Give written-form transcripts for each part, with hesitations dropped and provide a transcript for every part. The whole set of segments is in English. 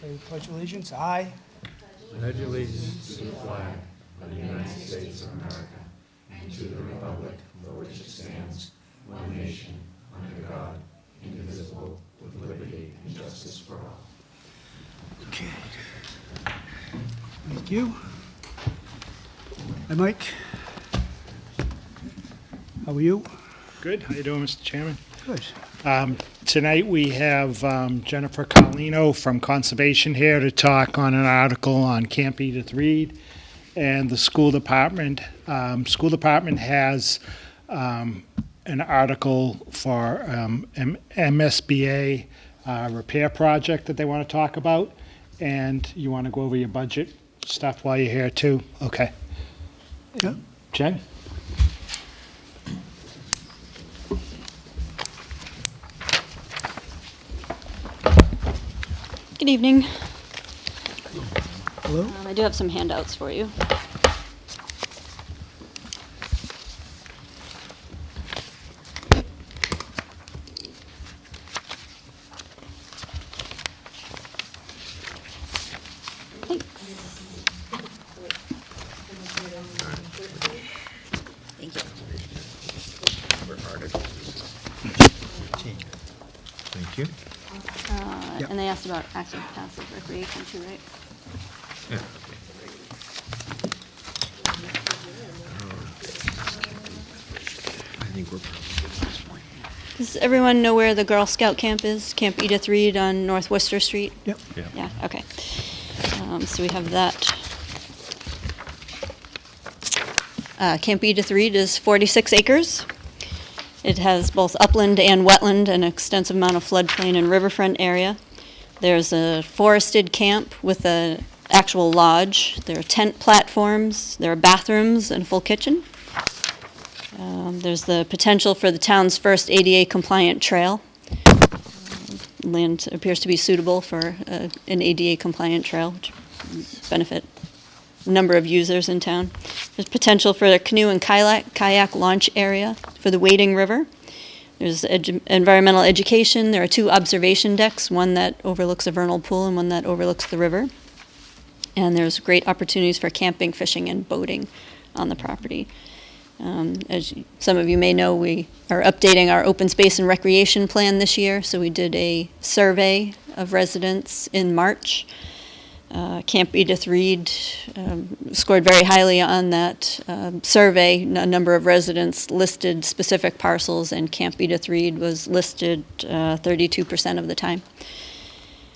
I pledge allegiance. I Pledge allegiance to the flag of the United States of America and to the republic for which it stands, one nation, under God, indivisible, with liberty and justice for all. Okay. Thank you. Hi, Mike. How are you? Good. How you doing, Mr. Chairman? Good. Tonight we have Jennifer Carlino from Conservation here to talk on an article on Camp Edith Reed and the school department. School department has an article for MSBA repair project that they want to talk about, and you want to go over your budget stuff while you're here too? Okay. Yeah. Jen? Good evening. Hello. I do have some handouts for you. Thanks. Thank you. Thank you. Yep. And they asked about active passive recreation too, right? Yeah. I think we're probably good at this point. Does everyone know where the Girl Scout camp is? Camp Edith Reed on North Worcester Street? Yep. Yeah, okay. So we have that. Camp Edith Reed is 46 acres. It has both upland and wetland, an extensive amount of floodplain and riverfront area. There's a forested camp with an actual lodge. There are tent platforms. There are bathrooms and a full kitchen. There's the potential for the town's first ADA compliant trail. Land appears to be suitable for an ADA compliant trail, which would benefit a number of users in town. There's potential for a canoe and kayak launch area for the Wading River. There's environmental education. There are 2 observation decks, one that overlooks a vernal pool and one that overlooks the river. And there's great opportunities for camping, fishing, and boating on the property. As some of you may know, we are updating our open space and recreation plan this year, so we did a survey of residents in March. Camp Edith Reed scored very highly on that survey. A number of residents listed specific parcels, and Camp Edith Reed was listed 32% of the time.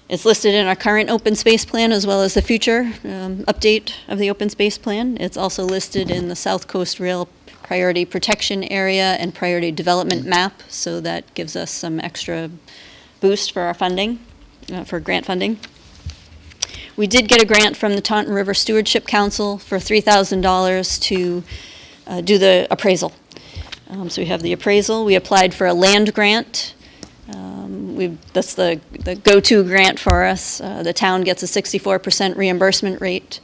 It's listed in our current open space plan as well as the future update of the open space plan. It's also listed in the South Coast Rail Priority Protection Area and Priority Development Map, so that gives us some extra boost for our funding, for grant funding. We did get a grant from the Taunton River Stewardship Council for $3,000 to do the appraisal. So we have the appraisal. We applied for a land grant. That's the go-to grant for us. The town gets a 64% reimbursement rate.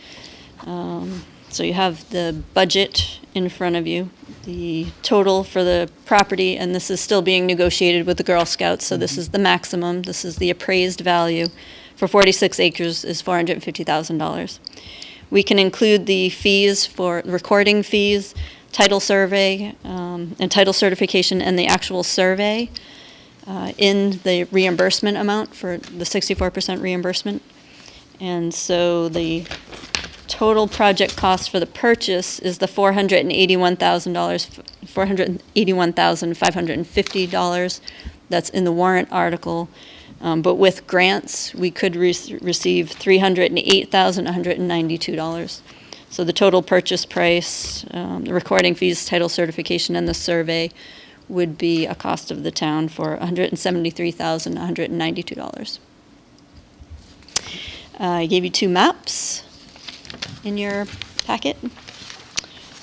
So you have the budget in front of you. The total for the property, and this is still being negotiated with the Girl Scouts, so this is the maximum. This is the appraised value for 46 acres is $450,000. We can include the fees for recording fees, title survey, and title certification, and the actual survey in the reimbursement amount for the 64% reimbursement. And so the total project cost for the purchase is the $481,550. That's in the warrant article. But with grants, we could receive $308,192. So the total purchase price, the recording fees, title certification, and the survey would be a cost of the town for $173,192. I gave you 2 maps in your packet.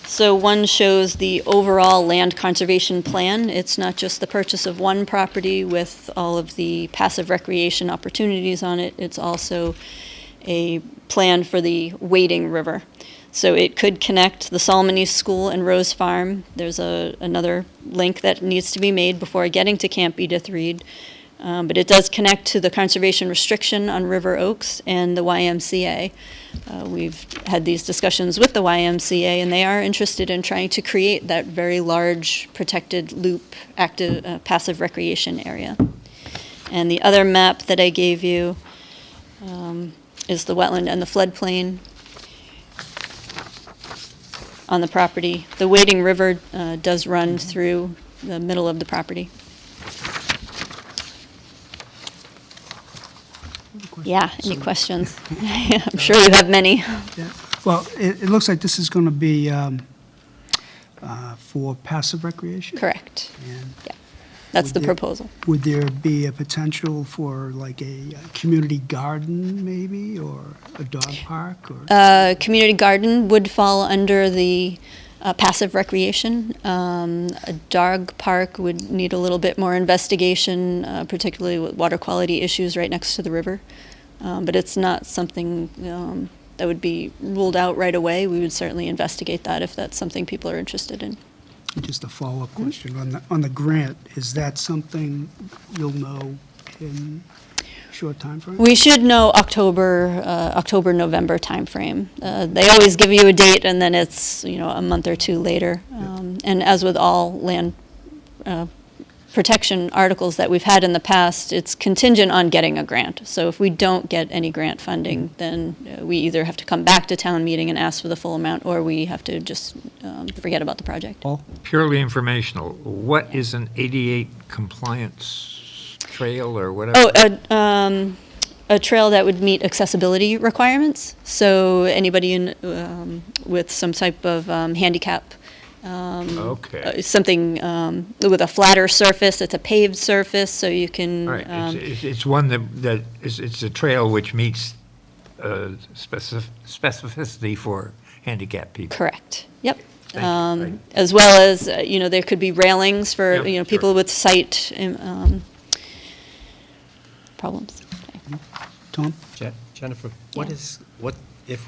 So one shows the overall land conservation plan. It's not just the purchase of one property with all of the passive recreation opportunities on it. It's also a plan for the Wading River. So it could connect the Solomon East School and Rose Farm. There's another link that needs to be made before getting to Camp Edith Reed. but it does connect to the conservation restriction on River Oaks and the YMCA. We've had these discussions with the YMCA, and they are interested in trying to create that very large protected loop active passive recreation area. And the other map that I gave you is the wetland and the floodplain on the property. The Wading River does run through the middle of the property. Yeah, any questions? I'm sure you have many. Yeah. Well, it looks like this is going to be for passive recreation? Correct. And That's the Would there- proposal. would there be a potential for like a community garden maybe, or a dog park, or? Community garden would fall under the passive recreation. A dog park would need a little bit more investigation, particularly with water quality issues right next to the river. But it's not something that would be ruled out right away. We would certainly investigate that if that's something people are interested in. Just a follow-up question on the grant, is that something you'll know in short time frame? We should know October-November timeframe. They always give you a date, and then it's, a month or two later. And as with all land protection articles that we've had in the past, it's contingent on getting a grant. So if we don't get any grant funding, then we either have to come back to town meeting and ask for the full amount, or we have to just forget about the project. Paul? Purely informational, what is an 88 compliance trail or whatever? A trail that would meet accessibility requirements. So anybody with some type of handicap, Okay. something with a flatter surface, it's a paved surface, so you can. All right, it's one that is, it's a trail which meets specificity for handicapped people. Correct. Yep. Thank you. Right. As well as, there could be railings for, Yep, people sure. with sight problems. Tom? Jennifer, Yeah. what if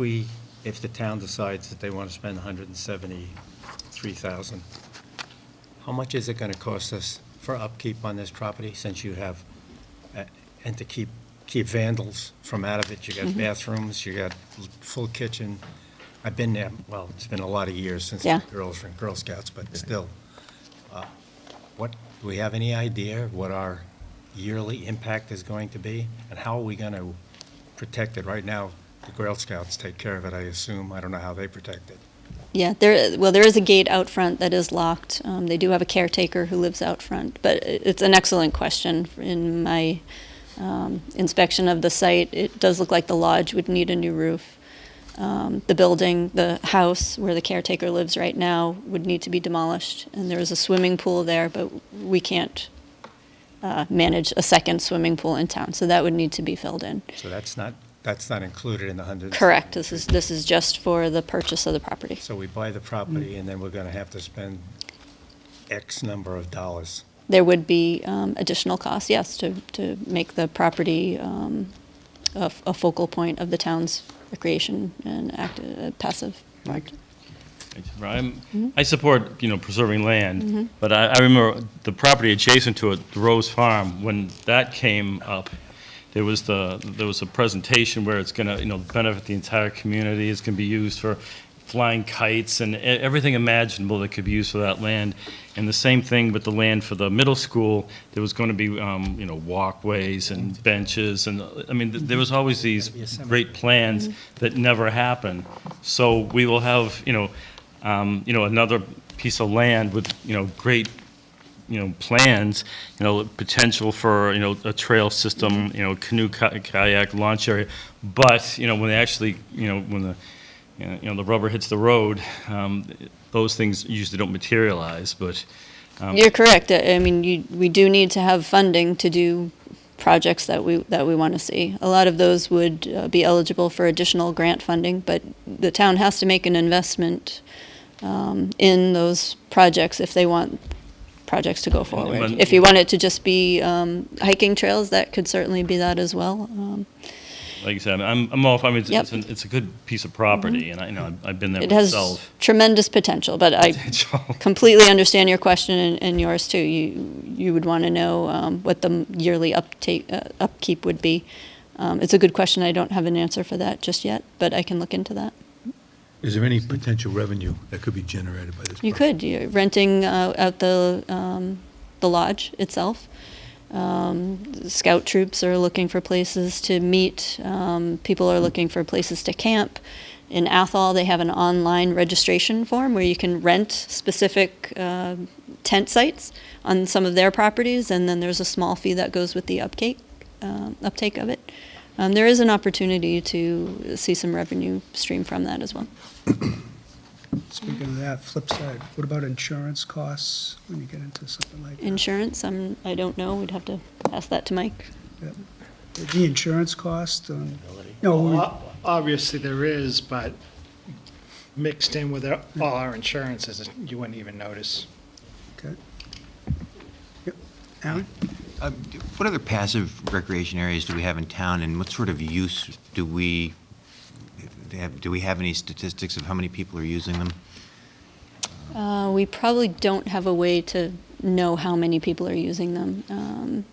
the town decides that they want to spend $173,000, how much is it going to cost us for upkeep on this property, since you have, and to keep vandals from out of it? You got bathrooms, you got full kitchen. I've been there, well, it's been a lot of years since Yeah. the girls were in Girl Scouts, but still. Do we have any idea what our yearly impact is going to be? And how are we going to protect it? Right now, the Girl Scouts take care of it, I assume. I don't know how they protect it. Yeah, there is a gate out front that is locked. They do have a caretaker who lives out front, but it's an excellent question. In my inspection of the site, it does look like the lodge would need a new roof. The building, the house where the caretaker lives right now, would need to be demolished, and there is a swimming pool there, but we can't manage a second swimming pool in town, so that would need to be filled in. So that's not included in the 100? Correct. This is just for the purchase of the property. So we buy the property, and then we're going to have to spend X number of dollars. There would be additional costs, yes, to make the property a focal point of the town's recreation and passive. Mike? I support, preserving land, but I remember the property adjacent to it, the Rose Farm, when that came up, there was a presentation where it's going to, benefit the entire community. It's going to be used for flying kites and everything imaginable that could be used for that land. And the same thing with the land for the middle school. There was going to be, walkways and benches, and there was always these great plans that never happened. So we will have, another piece of land with, great, plans, potential for, a trail system, canoe, kayak, launch area. But, when they actually, when the rubber hits the road, those things usually don't materialize, but. You're correct. We do need to have funding to do projects that we want to see. A lot of those would be eligible for additional grant funding, but the town has to make an investment in those projects if they want projects to go forward. If you want it to just be hiking trails, that could certainly be that as well. like I said, I'm all, I mean, Yep. it's a good piece of property, and I've been there It has myself. tremendous potential, but I completely understand your question and yours too. You would want to know what the yearly upkeep would be. It's a good question. I don't have an answer for that just yet, but I can look into that. Is there any potential revenue that could be generated by this? You project? could. You're renting out the lodge itself. Scout troops are looking for places to meet. People are looking for places to camp. In Athol, they have an online registration form where you can rent specific tent sites on some of their properties, and then there's a small fee that goes with the uptake of it. There is an opportunity to see some revenue stream from that as well. Speaking of that, flip side, what about insurance costs when you get into something like that? Insurance, I don't know. We'd have to ask that to Mike. The insurance cost, no, Obviously there is, but mixed in with all our insurances, you wouldn't even notice. okay. Yep. Aaron? What other passive recreation areas do we have in town, and what sort of use do we have? Do we have any statistics of how many people are using them? We probably don't have a way to know how many people are using them.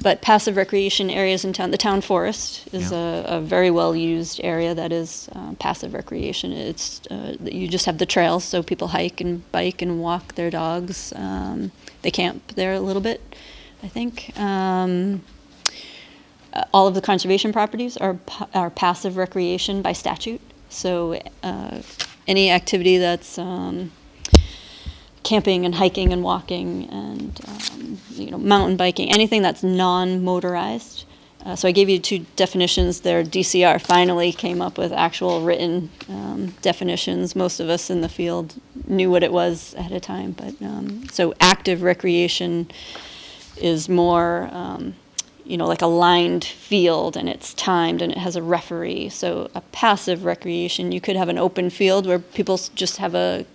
But passive recreation areas in town, the town forest is a very well-used area that is passive recreation. It's you just have the trails, so people hike and bike and walk their dogs. They camp there a little bit, I think. All of the conservation properties are passive recreation by statute. So any activity that's camping and hiking and walking and mountain biking, anything that's non-motorized. So I gave you two definitions there. DCR finally came up with actual written definitions. Most of us in the field knew what it was ahead of time. But so active recreation is more like a lined field, and it's timed and it has a referee. So a passive recreation, you could have an open field where people just have a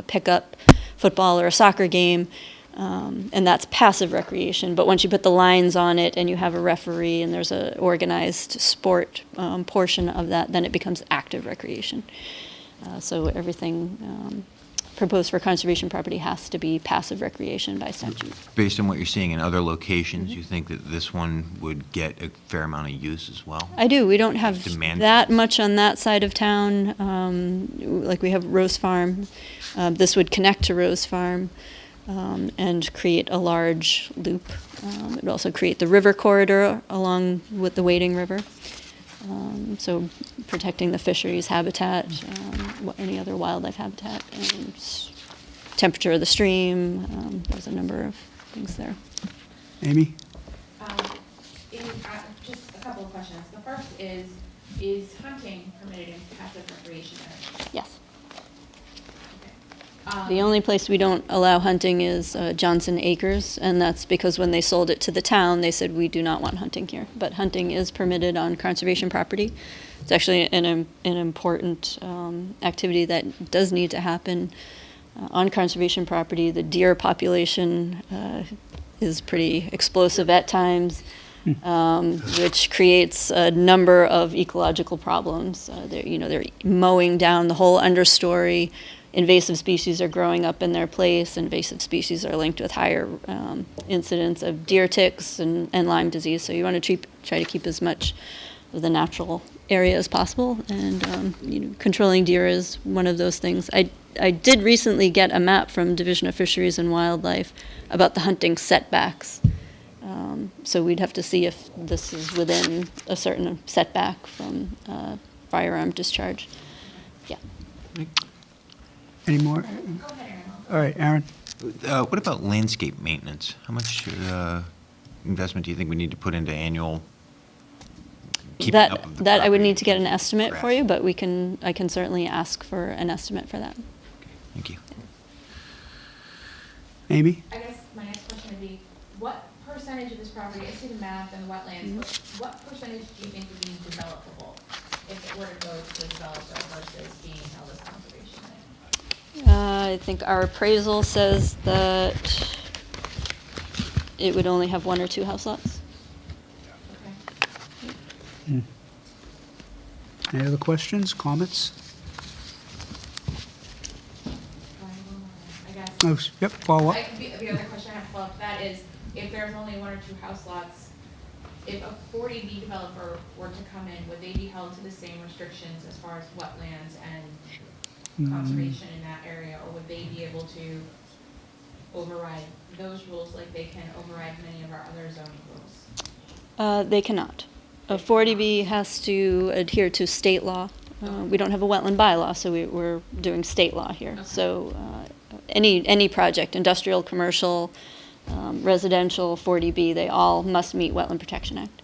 pickup football or a soccer game, and that's passive recreation. But once you put the lines on it and you have a referee and there's a organized sport portion of that, then it becomes active recreation. So everything proposed for conservation property has to be passive recreation by statute. Based on what you're seeing in other locations, you think that this one would get a fair amount of use as well? I do. We don't have Demand. that much on that side of town. Like we have Rose Farm. This would connect to Rose Farm and create a large loop. It would also create the river corridor along with the Wading River. So protecting the fisheries habitat, any other wildlife habitat, and temperature of the stream. There's a number of things there. Amy? Just a couple of questions. The first is hunting permitted in passive recreation areas? Yes. Okay. The only place we don't allow hunting is Johnson Acres, and that's because when they sold it to the town, they said, we do not want hunting here. But hunting is permitted on conservation property. It's actually an important activity that does need to happen on conservation property. The deer population is pretty explosive at times, which creates a number of ecological problems. They're mowing down the whole understory. Invasive species are growing up in their place. Invasive species are linked with higher incidence of deer ticks and Lyme disease. So you want to try to keep as much of the natural area as possible. And controlling deer is one of those things. I did recently get a map from Division of Fisheries and Wildlife about the hunting setbacks. So we'd have to see if this is within a certain setback from firearm discharge. Yeah. Any more? Go ahead, Aaron. All right, Aaron? What about landscape maintenance? How much investment do you think we need to put into annual keeping up of the That I would property? need to get an estimate for Grass. you, but I can certainly ask for an estimate for that. Thank you. Amy? I guess my next question would be, what percentage of this property, I see the map and the wetlands, but what percentage do you think would be developable if it were to go to a developer versus being held as conservation land? I think our appraisal says that it would only have one or two house lots. Okay. Any other questions, comments? I guess. Oh, yep, follow up. The other question I have to follow up to that is, if there's only one or two house lots, if a 40B developer were to come in, would they be held to the same restrictions as far as wetlands and conservation in that area? Or would they be able to override those rules like they can override many of our other zoning rules? They cannot. A 40B has to adhere to state law. We don't have a wetland bylaw, so we're doing state law here. Okay. So any project, industrial, commercial, residential, 40B, they all must meet Wetland Protection Act.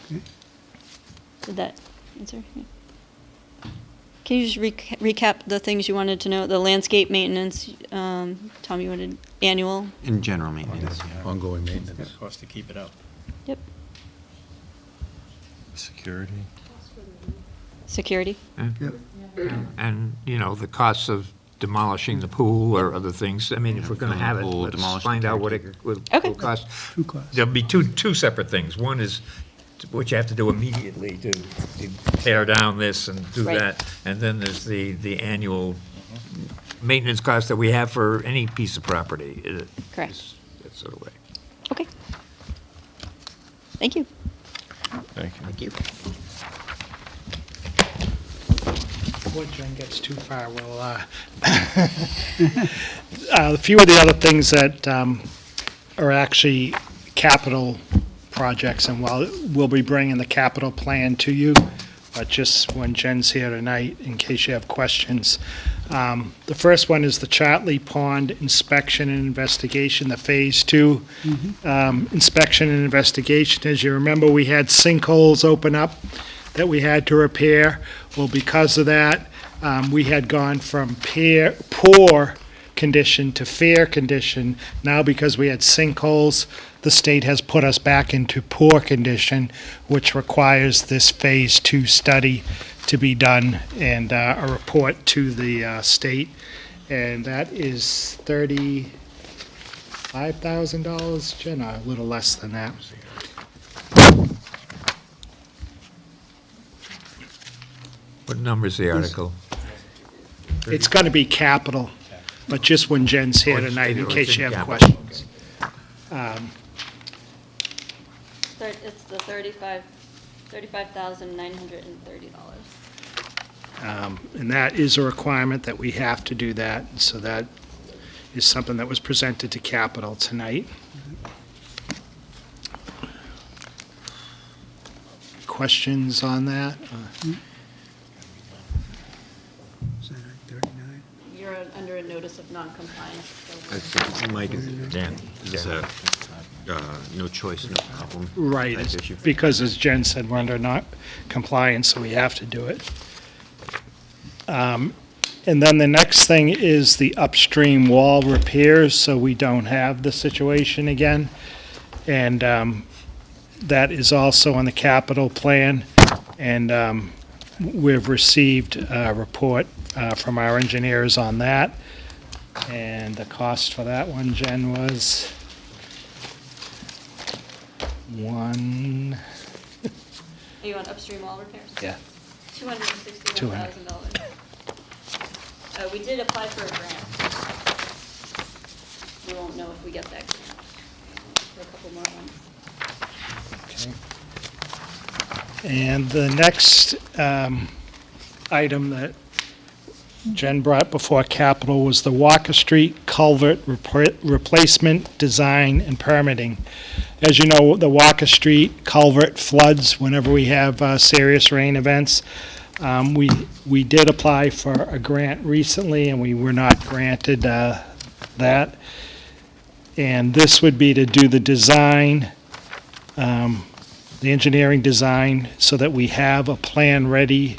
Okay. Did that answer? Yeah. Can you just recap the things you wanted to know? The landscape maintenance, Tom, you wanted annual? In general maintenance. Ongoing maintenance. Cost to keep it up. Yep. Security. Security? Yep. And, you know, the costs of demolishing the pool or other things. I mean, if we're going to have it, Pool, let's demolish find the out what it caretaker. will cost. Two costs. There'll be two separate things. One is what you have to do immediately to tear down this and do Right. that. And then there's the annual maintenance cost that we have for any piece of property. Correct. That sort of way. Okay. Thank you. Thank you. Thank you. Before Jen gets too far, we'll, a few of the other things that are actually capital projects, and while we'll be bringing the capital plan to you, but just when Jen's here tonight, in case you have questions. The first one is the Chartley Pond inspection and investigation, the Phase 2 inspection and investigation. As you remember, we had sinkholes open up that we had to repair. Well, because of that, we had gone from poor condition to fair condition. Now, because we had sinkholes, the state has put us back into poor condition, which requires this Phase 2 study to be done and a report to the state. And that is $35,000, Jen, or a little less than that. What number is the article? It's going to be capital, but just when Jen's here Oh, it's- tonight, in it's case in you have capital, questions. It's the $35,930. And that is a requirement that we have to do that, so that is something that was presented to capital tonight. Questions on that? Is that at 39? You're under a notice of noncompliance. I think Mike, Dan? it's a no choice, no problem. Right, type it's issue. because as Jen said, we're under not compliance, so we have to do it. And then the next thing is the upstream wall repairs, so we don't have the situation again. And that is also on the capital plan. And we've received a report from our engineers on that. And the cost for that one, Jen, was Are you on upstream wall repairs? Yeah. $261,000. We did apply for a grant. We won't know if we get that grant for a couple more months. Okay. And the next item that Jen brought before capital was the Walker Street culvert replacement, design, and permitting. As you know, the Walker Street culvert floods whenever we have serious rain events. We did apply for a grant recently, and we were not granted that. And this would be to do the design, the engineering design, so that we have a plan ready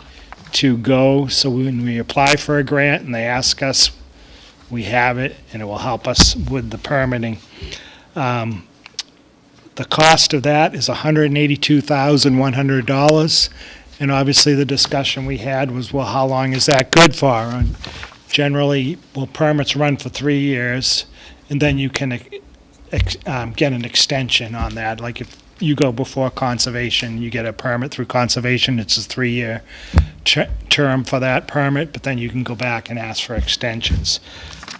to go. So when we apply for a grant and they ask us, we have it, and it will help us with the permitting. The cost of that is $182,100. And obviously, the discussion we had was, well, how long is that good for? And generally, well, permits run for 3 years, and then you can get an extension on that. Like if you go before conservation, you get a permit through conservation, it's a 3-year term for that permit, but then you can go back and ask for extensions.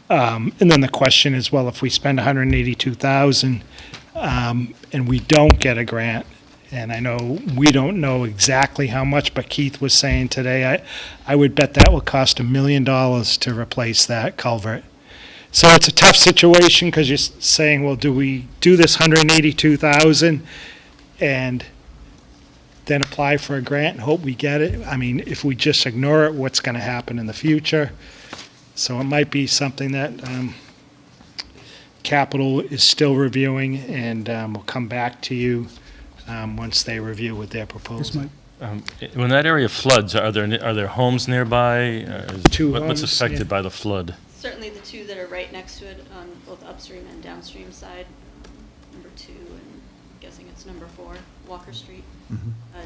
And then the question is, well, if we spend $182,000 and we don't get a grant, and I know we don't know exactly how much, but Keith was saying today, I would bet that will cost $1 million to replace that culvert. So it's a tough situation because you're saying, well, do we do this $182,000 and then apply for a grant and hope we get it? I mean, if we just ignore it, what's going to happen in the future? So it might be something that Capital is still reviewing, and will come back to you once they review with their This proposal. might, When that area floods, are there homes nearby? Two What's homes, affected yeah. by the flood? Certainly the two that are right next to it on both upstream and downstream side, number 2 and I'm guessing it's number 4, Walker Street,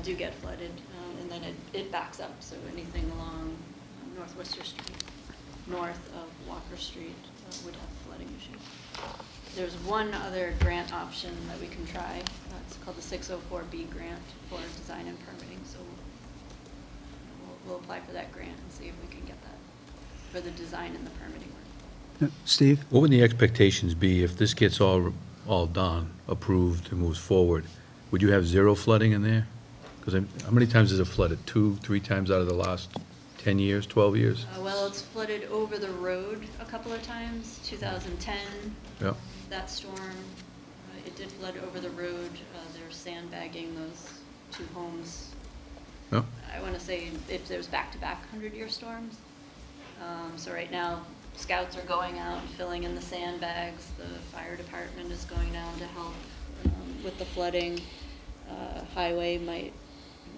do get flooded. And then it backs up, so anything along North Worcester Street, north of Walker Street would have flooding issues. There's one other grant option that we can try. It's called the 604B grant for design and permitting. So we'll apply for that grant and see if we can get that for the design and the permitting work. Steve? What would the expectations be if this gets all done, approved, and moves forward? Would you have zero flooding in there? Because how many times has it flooded? 2, 3 times out of the last 10 years, 12 years? Well, it's flooded over the road a couple of times. 2010, Yep. that storm, it did flood over the road. They're sandbagging those 2 homes. Yep. I want to say if there's back-to-back 100-year storms. So right now, scouts are going out and filling in the sandbags. The fire department is going down to help with the flooding. Highway might,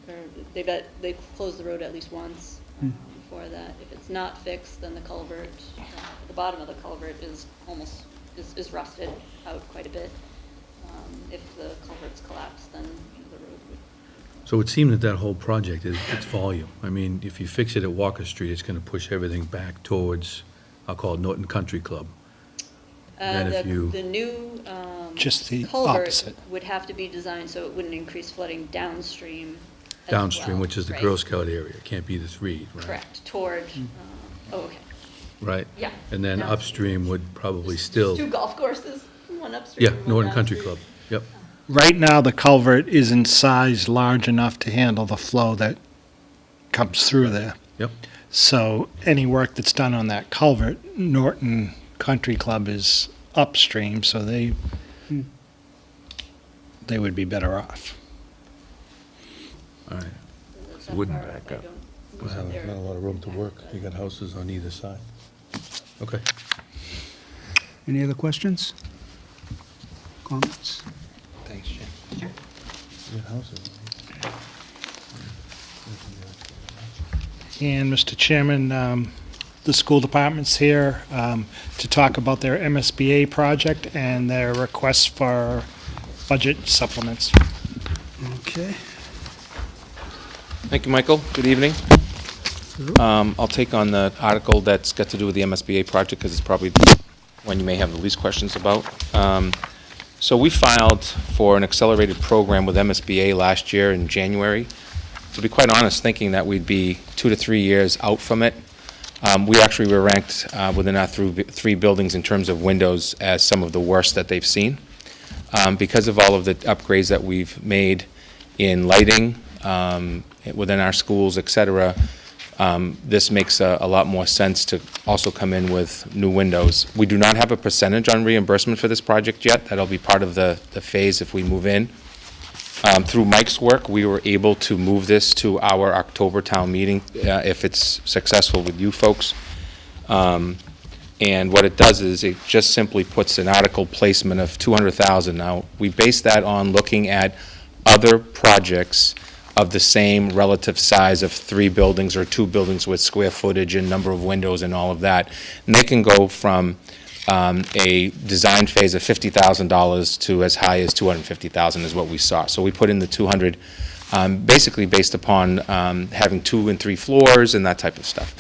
or they've closed the road at least once before that. If it's not fixed, then the culvert, the bottom of the culvert is rusted out quite a bit. If the culvert's collapsed, then the road would. So it would seem that whole project is, it's volume. I mean, if you fix it at Walker Street, it's going to push everything back towards, I'll call it Norton Country Club. Then if you- The new Just the culvert opposite. would have to be designed so it wouldn't increase flooding downstream as Downstream, well, which is the right? Girl Scout area. It can't be this Reed, right? Correct, toward, okay. Right? Yeah. And then No. upstream would probably There's still, 2 golf courses, one upstream. yeah, and one Norton Country downstream. Club. Yep. Right now, the culvert isn't sized large enough to handle the flow that comes through there. Yep. So any work that's done on that culvert, Norton Country Club is upstream, so they would be better off. All right. That wouldn't far back up, I up. don't- Well, there- not a lot of room to work. You got houses on either side. Okay. Any other questions? Comments? Thanks, Jim. And, Mr. Chairman, the school department's here to talk about their MSBA project and their request for budget supplements. Okay. Thank you, Michael. Good evening. I'll take on the article that's got to do with the MSBA project because it's probably one you may have the least questions about. So we filed for an accelerated program with MSBA last year in January. To be quite honest, thinking that we'd be 2 to 3 years out from it. We actually were ranked within our 3 buildings in terms of windows as some of the worst that they've seen. Because of all of the upgrades that we've made in lighting within our schools, et cetera, this makes a lot more sense to also come in with new windows. We do not have a percentage on reimbursement for this project yet. That'll be part of the phase if we move in. Through Mike's work, we were able to move this to our October town meeting if it's successful with you folks. And what it does is it just simply puts an article placement of $200,000. Now, we base that on looking at other projects of the same relative size of 3 buildings or 2 buildings with square footage and number of windows and all of that. And they can go from a design phase of $50,000 to as high as $250,000 is what we saw. So we put in the 200, basically based upon having 2 and 3 floors and that type of stuff.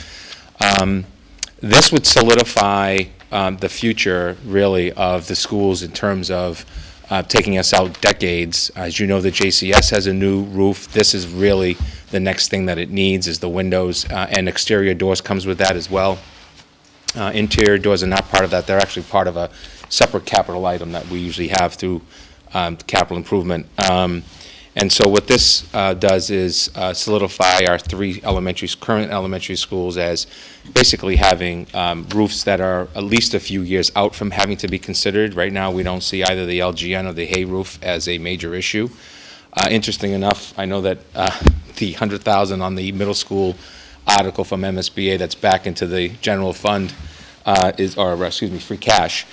This would solidify the future, really, of the schools in terms of taking us out decades. As you know, the JCS has a new roof. This is really the next thing that it needs is the windows, and exterior doors comes with that as well. Interior doors are not part of that. They're actually part of a separate capital item that we usually have through capital improvement. And so what this does is solidify our three current elementary schools as basically having roofs that are at least a few years out from having to be considered. Right now, we don't see either the LGN or the hay roof as a major issue. Interesting enough, I know that the $100,000 on the middle school article from MSBA that's back into the general fund free cash.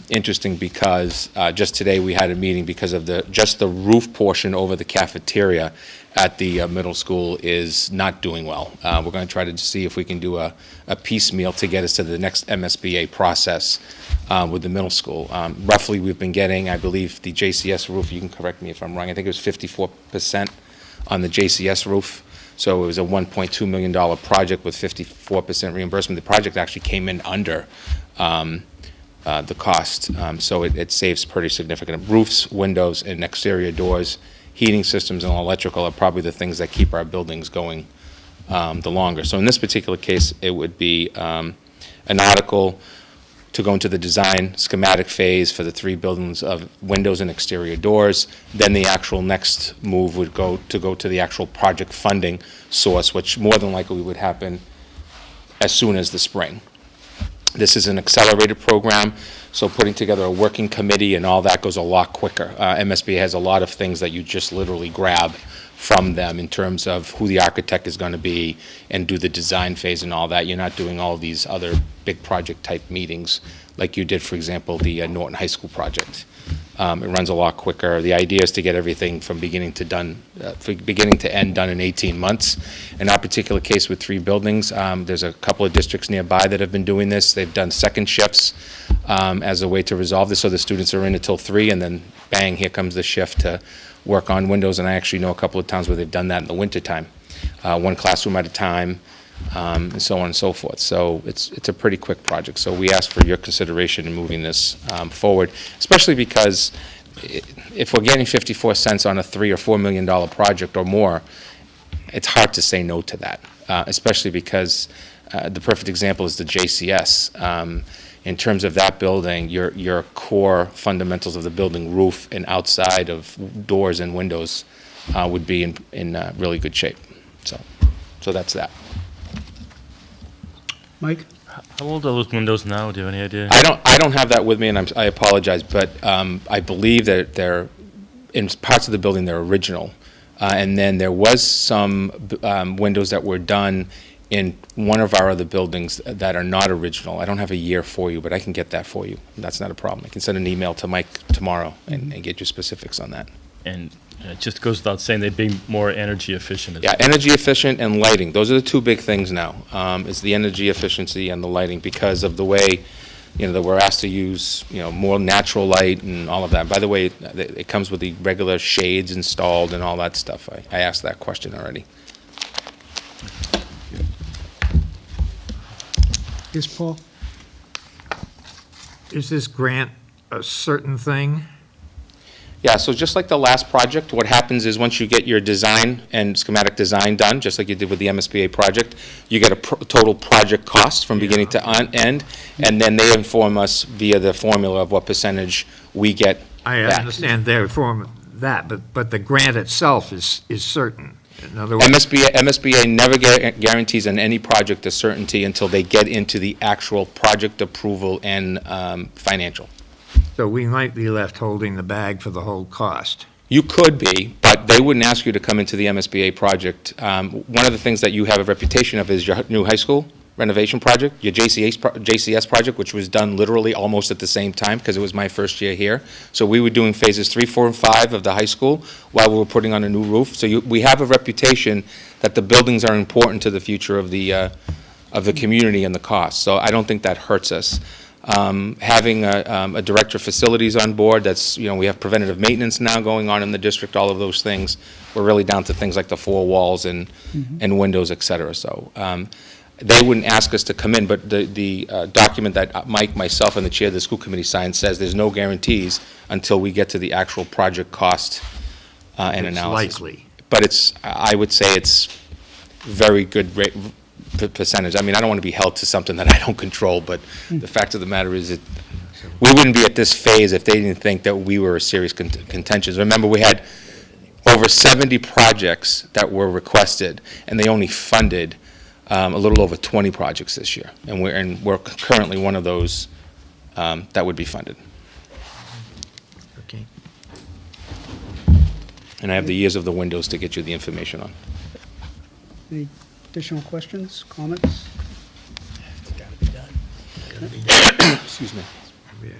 Interesting because just today we had a meeting because of just the roof portion over the cafeteria at the middle school is not doing well. We're going to try to see if we can do a piecemeal to get us to the next MSBA process with the middle school. Roughly, we've been getting, I believe, the JCS roof, you can correct me if I'm wrong, I think it was 54% on the JCS roof. So it was a $1.2 million project with 54% reimbursement. The project actually came in under the cost, so it saves pretty significant. Roofs, windows, and exterior doors, heating systems, and electrical are probably the things that keep our buildings going the longer. So in this particular case, it would be an article to go into the design schematic phase for the three buildings of windows and exterior doors. Then the actual next move would go to the actual project funding source, which more than likely would happen as soon as the spring. This is an accelerated program, so putting together a working committee and all that goes a lot quicker. MSBA has a lot of things that you just literally grab from them in terms of who the architect is going to be and do the design phase and all that. You're not doing all these other big project type meetings like you did, for example, the Norton High School project. It runs a lot quicker. The idea is to get everything from beginning to end done in 18 months. In our particular case with three buildings, there's a couple of districts nearby that have been doing this. They've done second shifts as a way to resolve this, so the students are in until 3, and then bang, here comes the shift to work on windows. And I actually know a couple of towns where they've done that in the wintertime, one classroom at a time, and so on and so forth. So it's a pretty quick project. So we ask for your consideration in moving this forward, especially because if we're getting 54 cents on a $3 or $4 million project or more, it's hard to say no to that, especially because the perfect example is the JCS. In terms of that building, your core fundamentals of the building, roof and outside of doors and windows, would be in really good shape. So that's that. Mike? How old are those windows now? Do you have any idea? I don't have that with me, and I apologize, but I believe that they're in parts of the building they're original, and then there was some windows that were done in one of our other buildings that are not original. I don't have a year for you, but I can get that for you. That's not a problem. I can send an email to Mike tomorrow and get you specifics on that. And it just goes without saying they'd be more energy efficient. Yeah, energy efficient and lighting. Those are the two big things now, is the energy efficiency and the lighting, because of the way, that we're asked to use, more natural light and all of that. By the way, it comes with the regular shades installed and all that stuff. I asked that question already. Yes, Paul? Is this grant a certain thing? Yeah, so just like the last project, what happens is once you get your design and schematic design done, just like you did with the MSBA project, you get a total project cost from beginning to end, and then they inform us via the formula of what percentage we get I back. understand their form that, but the grant itself is certain. In other words, MSBA never guarantees on any project a certainty until they get into the actual project approval and financial. so we might be left holding the bag for the whole cost. You could be, but they wouldn't ask you to come into the MSBA project. One of the things that you have a reputation of is your new high school renovation project, your JCS project, which was done literally almost at the same time because it was my first year here. So we were doing phases 3, 4, and 5 of the high school while we were putting on a new roof. So we have a reputation that the buildings are important to the future of the community and the cost. So I don't think that hurts us. Having a director of facilities on board, that's, we have preventative maintenance now going on in the district, all of those things. We're really down to things like the 4 walls and windows, et cetera. So They wouldn't ask us to come in, but the document that Mike, myself, and the chair of the school committee signed says there's no guarantees until we get to the actual project cost and It's analysis. likely. But I would say it's very good percentage. I mean, I don't want to be held to something that I don't control, but the fact of the matter is we wouldn't be at this phase if they didn't think that we were a serious contention. Remember, we had over 70 projects that were requested, and they only funded a little over 20 projects this year. And we're currently one of those that would be funded. Okay. And I have the years of the windows to get you the information on. Any additional questions, comments? Excuse me.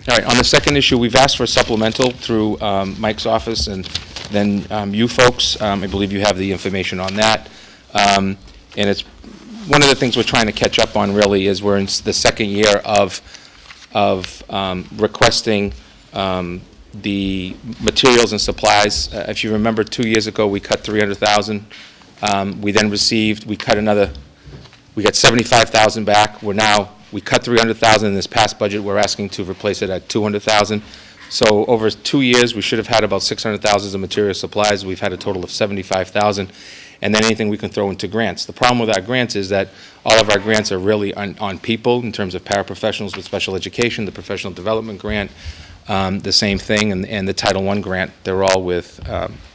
All right, on the second issue, we've asked for a supplemental through Mike's office and then you folks. I believe you have the information on that. And it's, one of the things we're trying to catch up on really is we're in the second year of requesting the materials and supplies. If you remember, 2 years ago, we cut $300,000. We then we got $75,000 back. We cut $300,000 in this past budget. We're asking to replace it at $200,000. So over 2 years, we should have had about $600,000 of material supplies. We've had a total of $75,000, and then anything we can throw into grants. The problem with our grants is that all of our grants are really on people in terms of paraprofessionals with special education, the professional development grant, the same thing, and the Title I grant. They're all with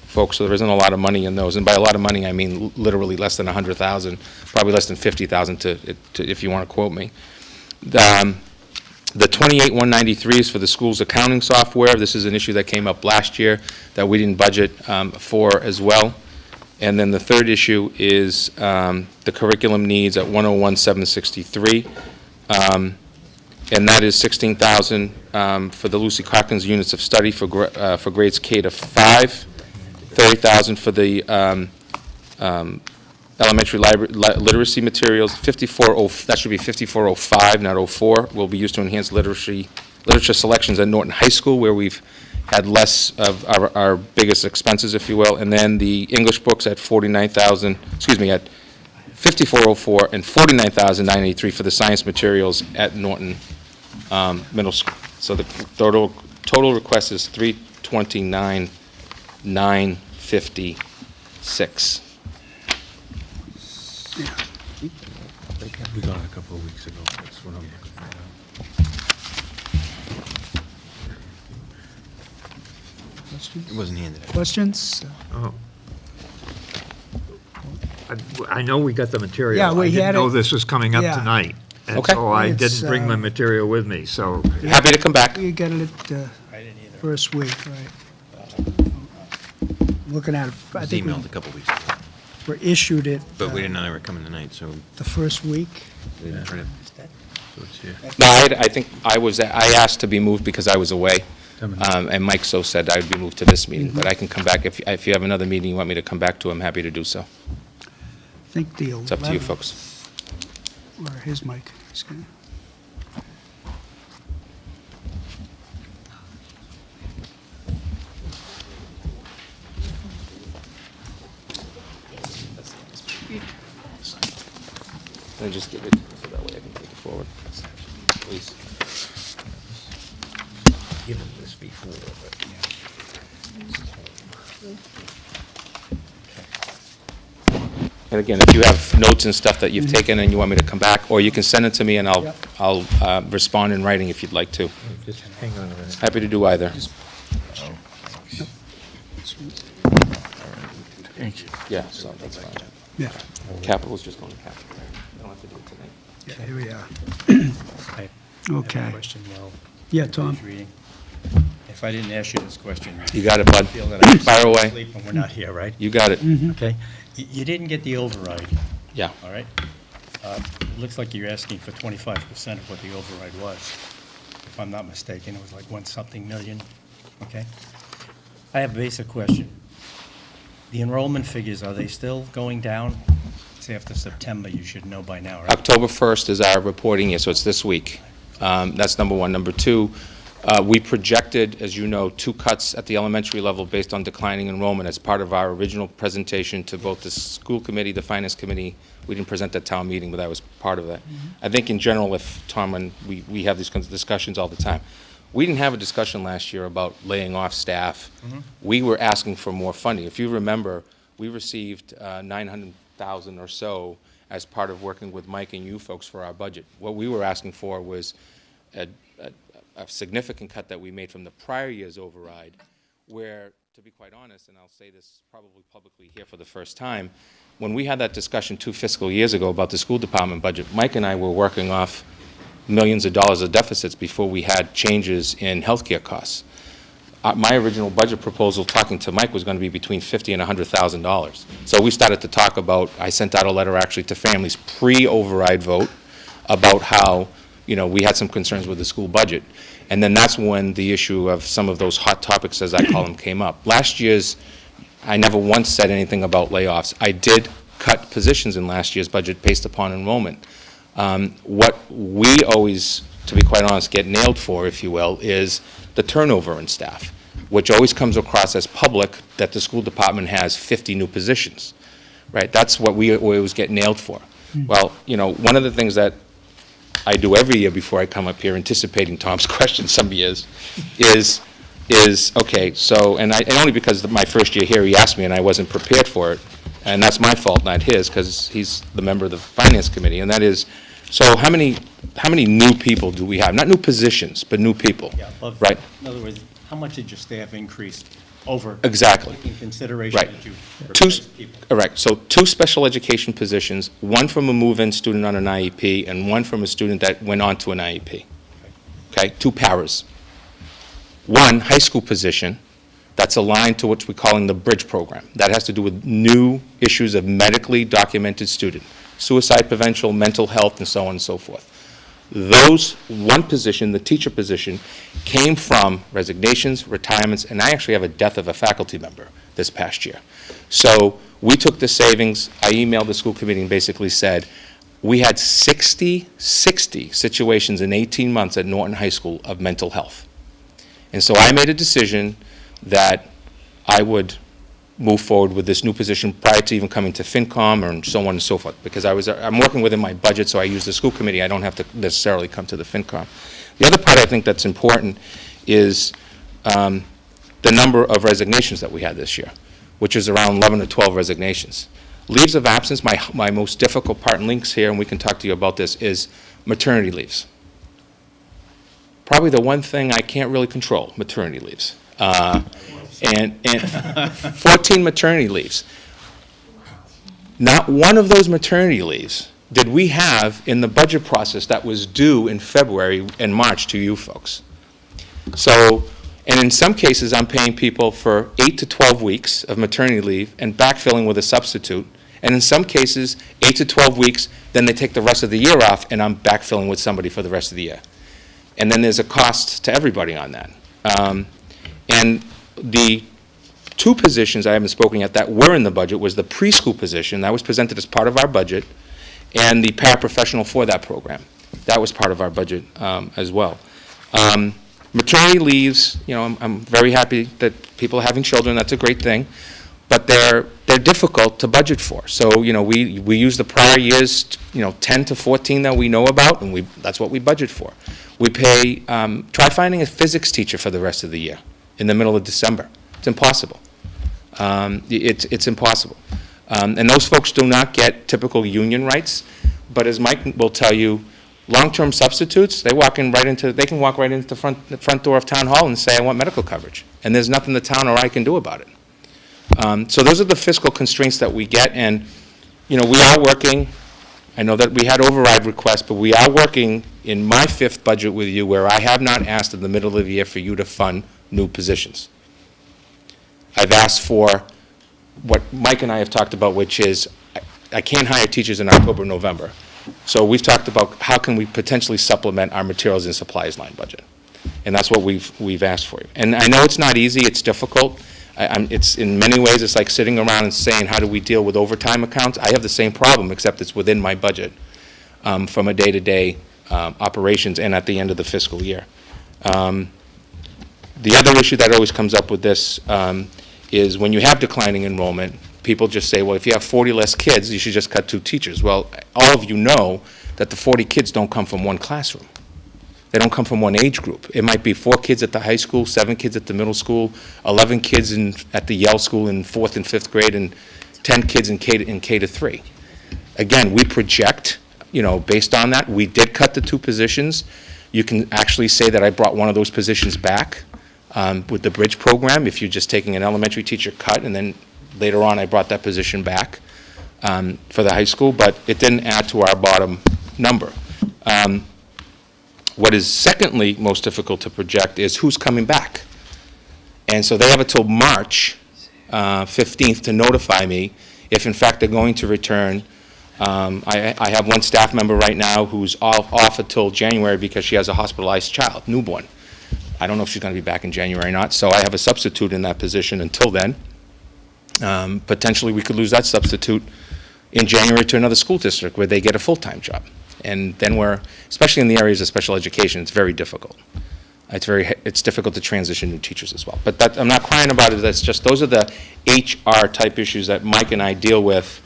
folks, so there isn't a lot of money in those. And by a lot of money, I mean literally less than $100,000, probably less than $50,000 to if you want to quote me. The 28-193 is for the school's accounting software. This is an issue that came up last year that we didn't budget for as well. And then the third issue is the curriculum needs at 101-763. And that is $16,000 for the Lucy Cochran's units of study for grades K to 5, $30,000 for the elementary literacy materials, that should be 5405, not 04, will be used to enhance literature selections at Norton High School, where we've had less of our biggest expenses, if you will. And then the English books at 49,000, at 5404 and 49,983 for the science materials at Norton Middle School. So the total request is 329,956. We got it a couple of weeks ago. That's what I'm looking for Questions? It wasn't handed out. Questions? now. I know we got the material. Yeah, we I didn't had know it. this was coming up Yeah. tonight. And Okay. so I It's, didn't bring my material with me, so Happy to come back. You got it first week, right? Looking at it, It I was think emailed a couple weeks ago, we issued it but we didn't know they were coming tonight, so the first week. we didn't try to. So it's here. No, I think I asked to be moved because I was away, and Mike so said I would be moved to this meeting, but I can come back. If you have another meeting you want me to come back to, I'm happy to do so. I think the 11th. It's up to you folks. Or his mic. He's gonna- Then just give it, so that way I can take it forward. Please. given this before, but And again, if you have notes and stuff that you've taken and you want me to come back, or you can send it to me and Yep. I'll respond in writing if you'd like to. just hang on a minute. Happy to do either. Thank you. Yeah, so that's fine. Yeah, Capital's just going to capital. I don't have to do it tonight. yeah, here we are. I have a Okay. question while Yeah, Tom. he's reading. If I didn't ask you this question, You got it, bud. feel that I'm Fire away. asleep and we're not here, right? You got it. Okay. You didn't get the override, Yeah. all right? It looks like you're asking for 25% of what the override was. If I'm not mistaken, it was like one-something million, okay? I have a basic question. The enrollment figures, are they still going down? Say after September, you should know by now, right? October 1st is our reporting year, so it's this week. That's number one. Number two, We projected, as you know, 2 cuts at the elementary level based on declining enrollment as part of our original presentation to both the school committee, the finance committee. We didn't present at town meeting, but that was part of that. I think in general, if, Tom, and we have these kinds of discussions all the time, we didn't have a discussion last year about laying off staff. We were asking for more funding. If you remember, we received 900,000 or so as part of working with Mike and you folks for our budget. What we were asking for was a significant cut that we made from the prior year's override, where, to be quite honest, and I'll say this probably publicly here for the first time, when we had that discussion 2 fiscal years ago about the school department budget, Mike and I were working off millions of dollars of deficits before we had changes in healthcare costs. My original budget proposal, talking to Mike, was going to be between $50,000 and $100,000. So we started to talk about, I sent out a letter actually to families pre-override vote about how, you know, we had some concerns with the school budget. And then that's when the issue of some of those hot topics, as I call them, came up. Last year's, I never once said anything about layoffs. I did cut positions in last year's budget based upon enrollment. What we always, to be quite honest, get nailed for, if you will, is the turnover in staff, which always comes across as public that the school department has 50 new positions, right? That's what we always get nailed for. Well, you know, one of the things that I do every year before I come up here, anticipating Tom's question some years, is okay, so, and only because my first year here, he asked me and I wasn't prepared for it, and that's my fault, not his, because he's the member of the finance committee, and that is, so how many new people do we have? Not new positions, but new people, Yeah, above- right? In other words, how much did your staff increase over? Exactly. In consideration Right. that you Two, replaced people? correct. So 2 special education positions, 1 from a move-in student on an IEP, and 1 from a student that went on to an IEP. Okay, 2 paras. 1 high school position that's aligned to what we're calling the bridge program. That has to do with new issues of medically documented student, suicide prevention, mental health, and so on and so forth. Those 1 position, the teacher position, came from resignations, retirements, and I actually have a death of a faculty member this past year. So we took the savings, I emailed the school committee and basically said, we had 60 situations in 18 months at Norton High School of mental health. And so I made a decision that I would move forward with this new position prior to even coming to FinCom and so on and so forth, because I'm working within my budget, so I use the school committee. I don't have to necessarily come to the FinCom. The other part I think that's important is the number of resignations that we had this year, which is around 11 or 12 resignations. Leaves of absence, my most difficult part, and Link's here, and we can talk to you about this, is maternity leaves. Probably the one thing I can't really control, maternity leaves. And 14 maternity leaves. Not one of those maternity leaves did we have in the budget process that was due in February and March to you folks. So, and in some cases, I'm paying people for 8 to 12 weeks of maternity leave and backfilling with a substitute. And in some cases, 8 to 12 weeks, then they take the rest of the year off, and I'm backfilling with somebody for the rest of the year. And then there's a cost to everybody on that. And the 2 positions I haven't spoken yet that were in the budget was the preschool position, that was presented as part of our budget, and the paraprofessional for that program. That was part of our budget as well. Maternity leaves, you know, I'm very happy that people are having children, that's a great thing, but they're difficult to budget for. So, you know, we use the prior years, you know, 10 to 14 that we know about, and that's what we budget for. We pay, try finding a physics teacher for the rest of the year in the middle of December. It's impossible. It's impossible. And those folks do not get typical union rights, but as Mike will tell you, long-term substitutes, they can walk right into the front door of Town Hall and say, I want medical coverage. And there's nothing the town or I can do about it. So those are the fiscal constraints that we get, and, you know, we are working, I know that we had override requests, but we are working in my 5th budget with you where I have not asked in the middle of the year for you to fund new positions. I've asked for what Mike and I have talked about, which is I can't hire teachers in October, November. So we've talked about how can we potentially supplement our materials and supplies line budget. And that's what we've asked for. And I know it's not easy, it's difficult. It's in many ways, it's like sitting around and saying, how do we deal with overtime accounts? I have the same problem, except it's within my budget from a day-to-day operations and at the end of the fiscal year. The other issue that always comes up with this is when you have declining enrollment, people just say, well, if you have 40 less kids, you should just cut 2 teachers. Well, all of you know that the 40 kids don't come from one classroom. They don't come from one age group. It might be 4 kids at the high school, 7 kids at the middle school, 11 kids at the Yale School in 4th and 5th grade, and 10 kids in K to 3. Again, we project, based on that. We did cut the 2 positions. You can actually say that I brought one of those positions back with the bridge program, if you're just taking an elementary teacher cut, and then later on I brought that position back for the high school, but it didn't add to our bottom number. What is secondly most difficult to project is who's coming back. And so they have until March 15th to notify me if in fact they're going to return. I have one staff member right now who's off until January because she has a hospitalized child, newborn. I don't know if she's going to be back in January or not, so I have a substitute in that position until then. Potentially we could lose that substitute in January to another school district where they get a full-time job. And then especially in the areas of special education, it's very difficult. It's difficult to transition new teachers as well. But I'm not crying about it. That's just, those are the HR type issues that Mike and I deal with.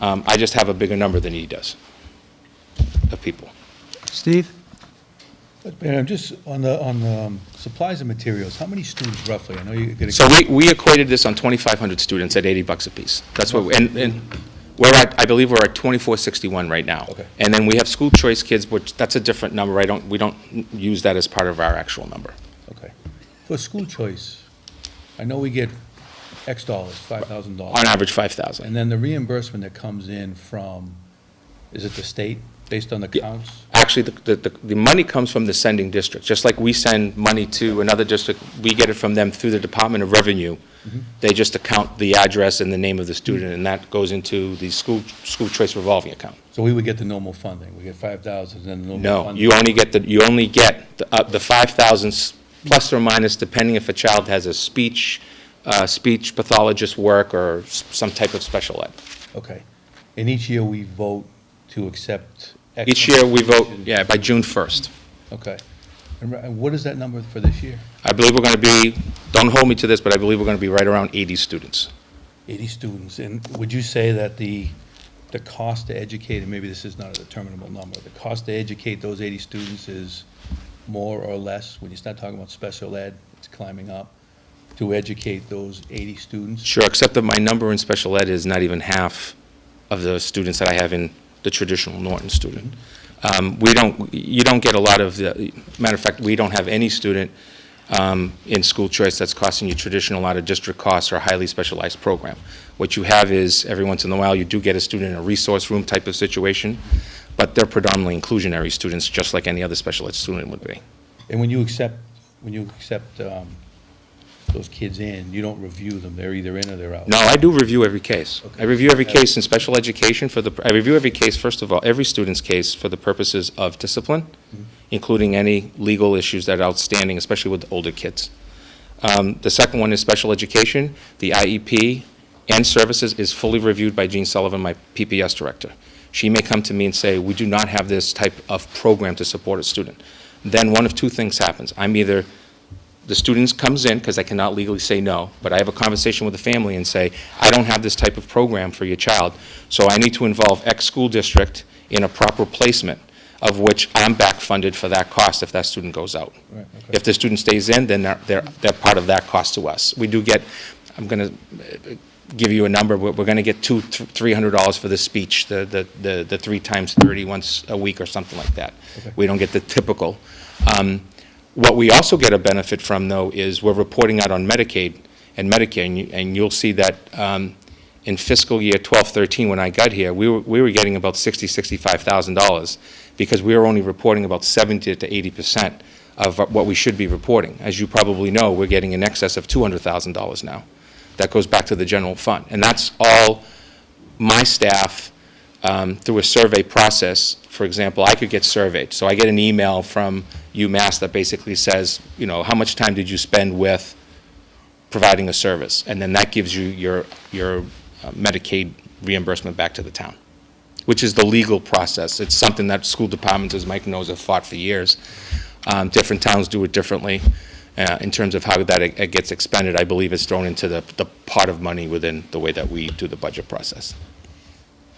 I just have a bigger number than he does of people. Steve? And I'm just on the supplies and materials, how many students roughly? I know you're getting. So we equated this on 2,500 students at $80 a piece. That's what, and we're at, I believe we're at 2461 right now. Okay. And then we have school choice kids, which that's a different number. We don't use that as part of our actual number. Okay. For school choice, I know we get X dollars, $5,000. On average, 5,000. And then the reimbursement that comes in from, is it the state, based on the counts? Actually, the money comes from the sending district. Just like we send money to another district, we get it from them through the Department of Revenue. They just account the address and the name of the student, and that goes into the school choice revolving account. So we would get the normal funding, we get 5,000, and then the normal No, funding? you only get the 5,000 plus or minus, depending if a child has a speech pathologist work or some type of special ed. Okay. And each year we vote to accept X? Each year we vote, position? by June 1st. Okay. And what is that number for this year? I believe we're going to be, don't hold me to this, but I believe we're going to be right around 80 students. 80 students. And would you say that the cost to educate, and maybe this is not a determinable number, the cost to educate those 80 students is more or less, when you start talking about special ed, it's climbing up, to educate those 80 students? Sure, except that my number in special ed is not even half of the students that I have in the traditional Norton student. You don't get a lot of, matter of fact, we don't have any student in school choice that's costing you traditional out-of-district costs or a highly specialized program. What you have is, every once in a while, you do get a student in a resource room type of situation, but they're predominantly inclusionary students, just like any other special ed student would be. And when you accept those kids in, you don't review them, they're either in or they're out? No, I do review every case. Okay. I review every case in special education I review every case, first of all, every student's case for the purposes of discipline, including any legal issues that are outstanding, especially with older kids. The second one is special education. The IEP and services is fully reviewed by Jean Sullivan, my PPS director. She may come to me and say, we do not have this type of program to support a student. Then one of two things happens. The student comes in, because I cannot legally say no, but I have a conversation with the family and say, I don't have this type of program for your child, so I need to involve X school district in a proper placement, of which I'm back funded for that cost if that student goes out. Right, okay. If the student stays in, then they're part of that cost to us. We do get, I'm going to give you a number, we're going to get $300 for the speech, the 3 times 30 once a week or something like that. Okay. We don't get the typical. What we also get a benefit from, though, is we're reporting out on Medicaid and Medicare, and you'll see that in fiscal year 12-13, when I got here, we were getting about $60,000, $65,000 because we were only reporting about 70 to 80% of what we should be reporting. As you probably know, we're getting in excess of $200,000 now. That goes back to the general fund, and that's all my staff through a survey process. For example, I could get surveyed. So I get an email from UMass that basically says, how much time did you spend with providing a service? And then that gives you your Medicaid reimbursement back to the town, which is the legal process. It's something that school departments, as Mike knows, have fought for years. Different towns do it differently. In terms of how that it gets expended, I believe it's thrown into the pot of money within the way that we do the budget process.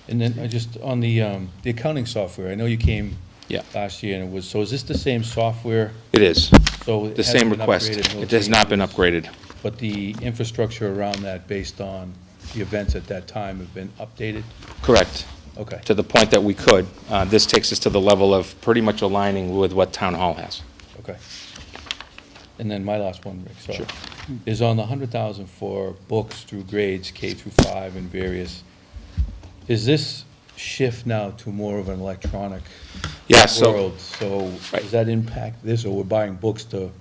And then I just, on the accounting software, I know you came Yeah. last year and it was, so is this the same software? It is, So it the hasn't same been request. upgraded, no It has not been changes, upgraded. But the infrastructure around that, based on the events at that time, have been updated? Correct. Okay. To the point that we could. This takes us to the level of pretty much aligning with what Town Hall has. Okay. And then my last one, Rick, sorry. Sure. Is on the 100,000 for books through grades, K through 5 and various, is this shift now to more of an electronic Yeah, so, world? So Right. does that impact this, or we're buying books to,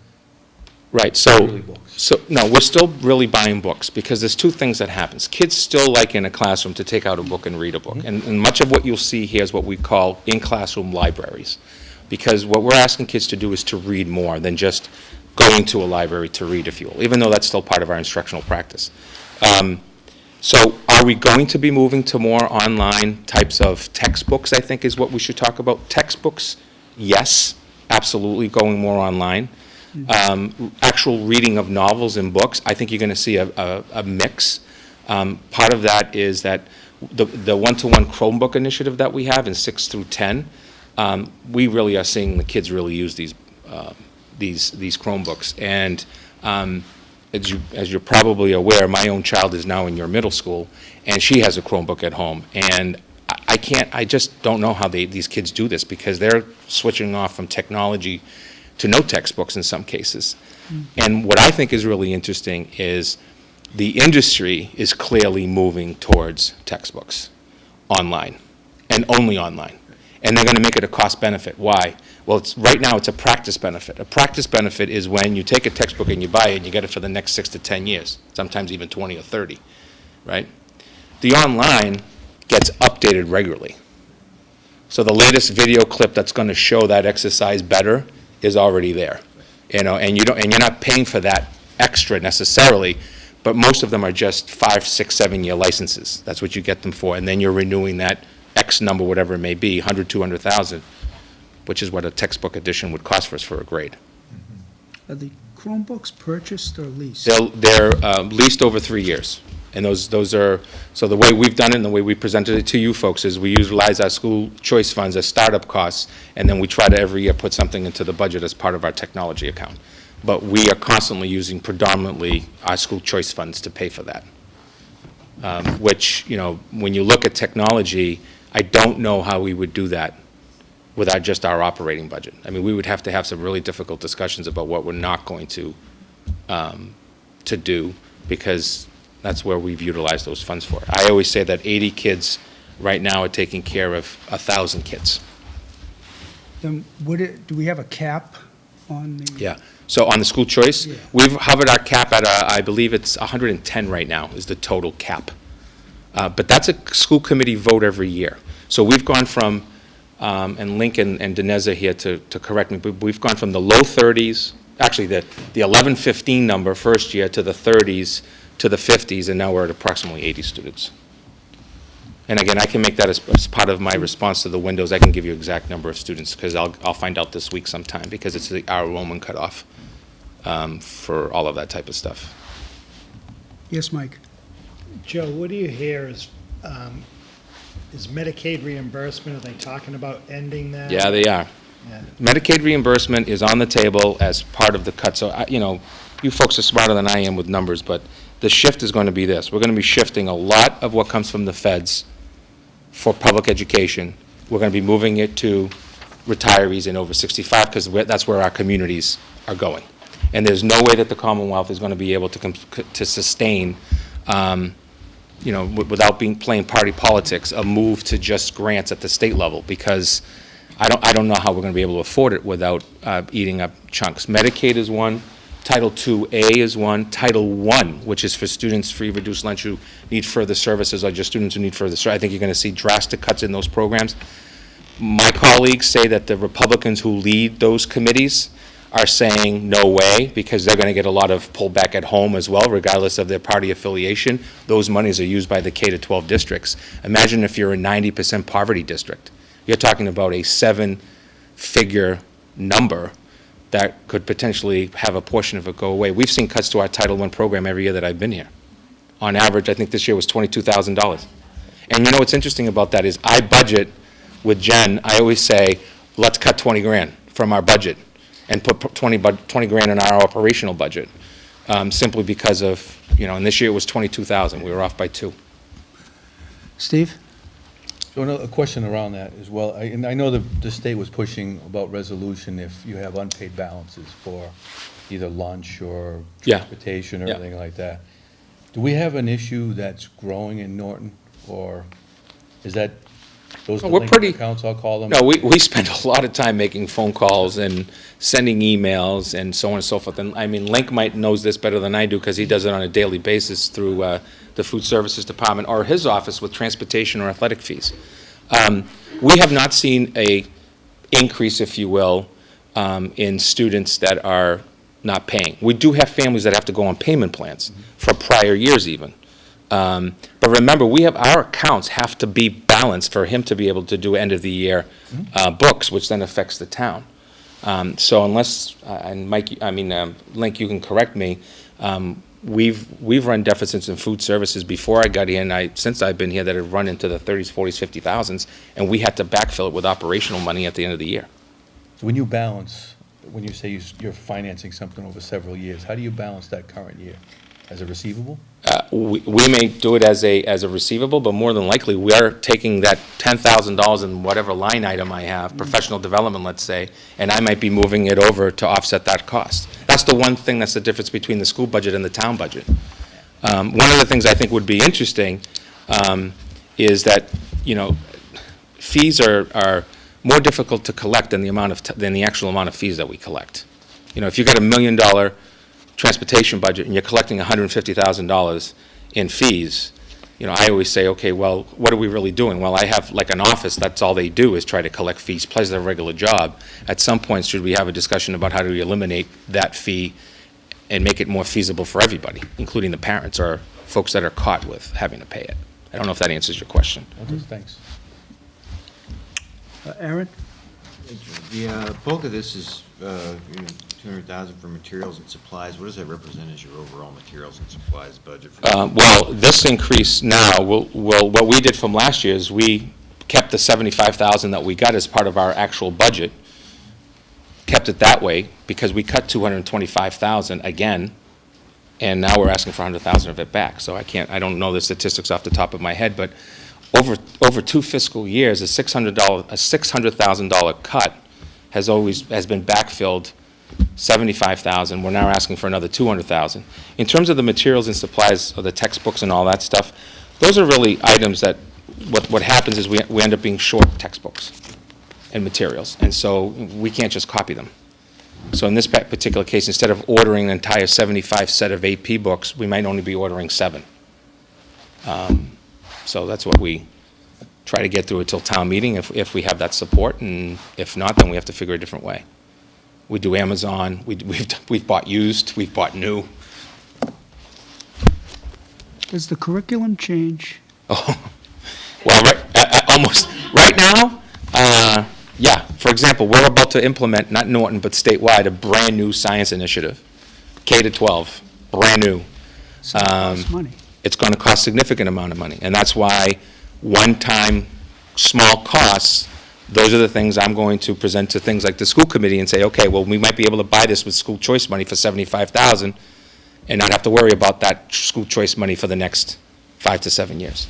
right, so, Really books. so, no, we're still really buying books, because there's two things that happens. Kids still like in a classroom to take out a book and read a book. And much of what you'll see here is what we call in-classroom libraries. Because what we're asking kids to do is to read more than just going to a library to read, if you will, even though that's still part of our instructional practice. So are we going to be moving to more online types of textbooks, I think is what we should talk about. Textbooks, yes, absolutely going more online. Actual reading of novels and books, I think you're going to see a mix. Part of that is that the one-to-one Chromebook initiative that we have in 6 through 10, we really are seeing the kids really use these Chromebooks. And as you're probably aware, my own child is now in your middle school, and she has a Chromebook at home. And I just don't know how these kids do this, because they're switching off from technology to no textbooks in some cases. And what I think is really interesting is the industry is clearly moving towards textbooks online, and only online. And they're going to make it a cost benefit. Why? Well, right now it's a practice benefit. A practice benefit is when you take a textbook and you buy it and you get it for the next 6 to 10 years, sometimes even 20 or 30, right? The online gets updated regularly. So the latest video clip that's going to show that exercise better is already there, and you're not paying for that extra necessarily, but most of them are just 5, 6, 7-year licenses. That's what you get them for, and then you're renewing that X number, whatever it may be, 100, 200,000, which is what a textbook edition would cost for us for a grade. Are the Chromebooks purchased or leased? They're leased over 3 years. And those are, so the way we've done it and the way we presented it to you folks is we utilize our school choice funds as startup costs, and then we try to every year put something into the budget as part of our technology account. But we are constantly using predominantly our school choice funds to pay for that. Which, when you look at technology, I don't know how we would do that without just our operating budget. I mean, we would have to have some really difficult discussions about what we're not going to do, because that's where we've utilized those funds for. I always say that 80 kids right now are taking care of 1,000 kids. Then do we have a cap on the? Yeah. So on the school choice, Yeah. we've hovered our cap at, I believe it's 110 right now is the total cap. But that's a school committee vote every year. So we've gone from, and Lincoln and Dinesh are here to correct me, but we've gone from the low 30s, actually the 11-15 number first year, to the 30s, to the 50s, and now we're at approximately 80 students. And again, I can make that as part of my response to the windows. I can give you exact number of students, because I'll find out this week sometime, because it's our enrollment cutoff for all of that type of stuff. Yes, Mike? Joe, what do you hear is Medicaid reimbursement, are they talking about ending that? Yeah, they are. Yeah. Medicaid reimbursement is on the table as part of the cut. So, you folks are smarter than I am with numbers, but the shift is going to be this. We're going to be shifting a lot of what comes from the feds for public education. We're going to be moving it to retirees and over 65, because that's where our communities are going. And there's no way that the Commonwealth is going to be able to sustain, without playing party politics, a move to just grants at the state level, because I don't know how we're going to be able to afford it without eating up chunks. Medicaid is one. Title II-A is one. Title I, which is for students free reduced lunch who need further services, or just students who need further services. I think you're going to see drastic cuts in those programs. My colleagues say that the Republicans who lead those committees are saying no way, because they're going to get a lot of pullback at home as well, regardless of their party affiliation. Those monies are used by the K-12 districts. Imagine if you're a 90% poverty district. You're talking about a 7-figure number that could potentially have a portion of it go away. We've seen cuts to our Title I program every year that I've been here. On average, I think this year was $22,000. And you know what's interesting about that is I budget with Jen, I always say, let's cut 20 grand from our budget and put 20 grand in our operational budget, simply because of, and this year it was 22,000. We were off by 2. Steve? So a question around that as well. And I know the state was pushing about resolution if you have unpaid balances for either lunch or Yeah. transportation or Yeah. anything like that. Do we have an issue that's growing in Norton, or is that those No, we're delinquent pretty- accounts, I'll call them? No, we spend a lot of time making phone calls and sending emails and so on and so forth. And I mean, Link knows this better than I do because he does it on a daily basis through the Food Services Department or his office with transportation or athletic fees. We have not seen a increase, if you will, in students that are not paying. We do have families that have to go on payment plans for prior years even. But remember, our accounts have to be balanced for him to be able to do end-of-the-year books, which then affects the town. So unless, and Mike, Link, you can correct me, we've run deficits in food services before I got here, and since I've been here, that have run into the 30s, 40s, 50,000s, and we had to backfill it with operational money at the end of the year. So when you balance, when you say you're financing something over several years, how do you balance that current year? As a receivable? We may do it as a receivable, but more than likely, we are taking that $10,000 in whatever line item I have, professional development, let's say, and I might be moving it over to offset that cost. That's the one thing that's the difference between the school budget and the town budget. One of the things I think would be interesting is that, fees are more difficult to collect than the actual amount of fees that we collect. If you got $1 million transportation budget and you're collecting $150,000 in fees, I always say, okay, well, what are we really doing? Well, I have like an office, that's all they do is try to collect fees, plus their regular job. At some point, should we have a discussion about how do we eliminate that fee and make it more feasible for everybody, including the parents or folks that are caught with having to pay it? I don't know if that answers your question. Okay, thanks. Aaron? The bulk of this is $200,000 for materials and supplies. What does that represent as your overall materials and supplies budget? Well, this increase now, what we did from last year is we kept the $75,000 that we got as part of our actual budget, kept it that way, because we cut $225,000 again, and now we're asking for $100,000 of it back. So I don't know the statistics off the top of my head, but over 2 fiscal years, a $600,000 cut has been backfilled. $75,000. We're now asking for another $200,000. In terms of the materials and supplies, or the textbooks and all that stuff, those are really items that what happens is we end up being short textbooks and materials, and so we can't just copy them. So in this particular case, instead of ordering an entire 75 set of AP books, we might only be ordering 7. So that's what we try to get through until town meeting if we have that support, and if not, then we have to figure a different way. We do Amazon, we've bought used, we've bought new. Does the curriculum change? Oh, well, almost, right now, yeah. For example, we're about to implement, not Norton, but statewide, a brand-new science initiative, K-12, brand new. So it costs money. It's going to cost a significant amount of money, and that's why one-time small costs, those are the things I'm going to present to things like the school committee and say, okay, well, we might be able to buy this with school choice money for $75,000 and not have to worry about that school choice money for the next 5 to 7 years.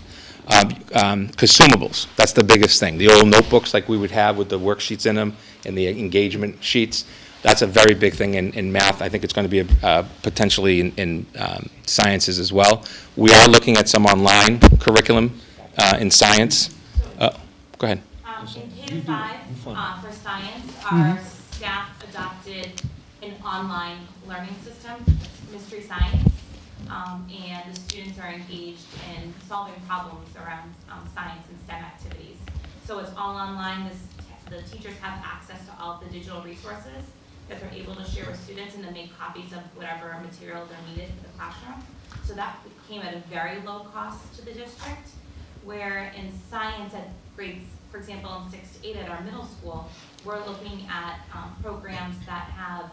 Consumables, that's the biggest thing. The old notebooks like we would have with the worksheets in them and the engagement sheets, that's a very big thing in math. I think it's going to be potentially in sciences as well. We are looking at some online curriculum in science. Go ahead. In K-5, for science, our staff adopted an online learning system, Mystery Science, and the students are engaged in solving problems around science and STEM activities. So it's all online. The teachers have access to all of the digital resources that they're able to share with students and then make copies of whatever materials are needed for the classroom. So that came at a very low cost to the district, where in science at grades for example, in 6 to 8 at our middle school, we're looking at programs that have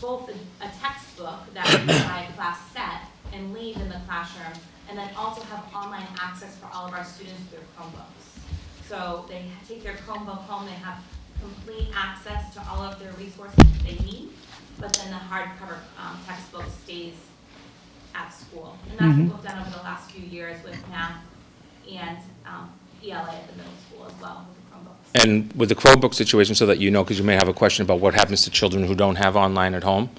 both a textbook that we buy a class set and leave in the classroom, and then also have online access for all of our students through Chromebooks. So they take their Chromebook home, they have complete access to all of their resources that they need, but then the hardcover textbook stays at school. And that's what we've done over the last few years with math and ELA at the middle school as well with the Chromebooks. And with the Chromebook situation, so that you know, because you may have a question about what happens to children who don't have online at home,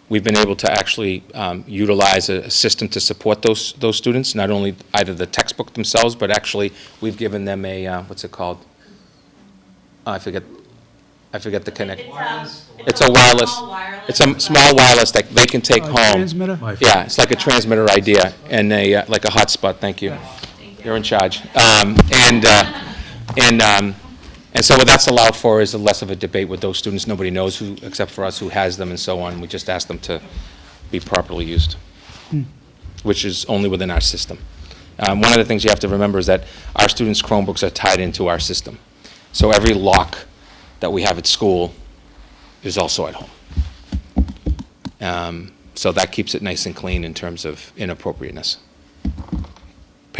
we've been able to actually utilize a system to support those students, not only either the textbook themselves, but actually we've given them a, what's it called? I forget the connect. It's a wireless. Small wireless. It's a small wireless that they can take home. Transmitter? Yeah, it's like a transmitter idea and a, like a hotspot, thank you. You're in charge. And so what that's allowed for is less of a debate with those students. Nobody knows who, except for us, who has them and so on. We just ask them to be properly used, which is only within our system. One of the things you have to remember is that our students' Chromebooks are tied into our system. So every lock that we have at school is also at home. So that keeps it nice and clean in terms of inappropriateness.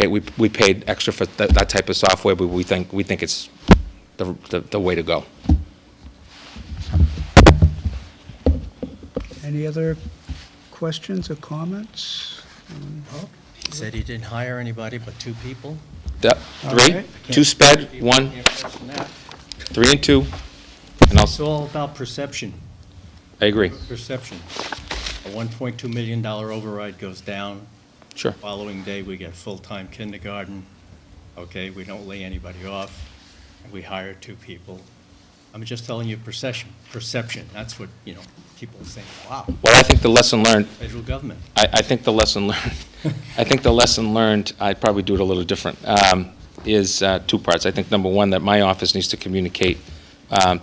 We paid extra for that type of software, but we think it's the way to go. Any other questions or comments? He said he didn't hire anybody but 2 people. Three, right. 2 sped, 1, Can't question that. 3 and 2, and It's all about perception, I agree, perception. A $1.2 million override goes down. sure. Following day, we get full-time kindergarten. Okay, we don't lay anybody off. We hire 2 people. I'm just telling you perception. That's what, people are saying, wow, Well, I think the lesson learned, federal government. I think the lesson learned, I'd probably do it a little different, is 2 parts. I think, number one, that my office needs to communicate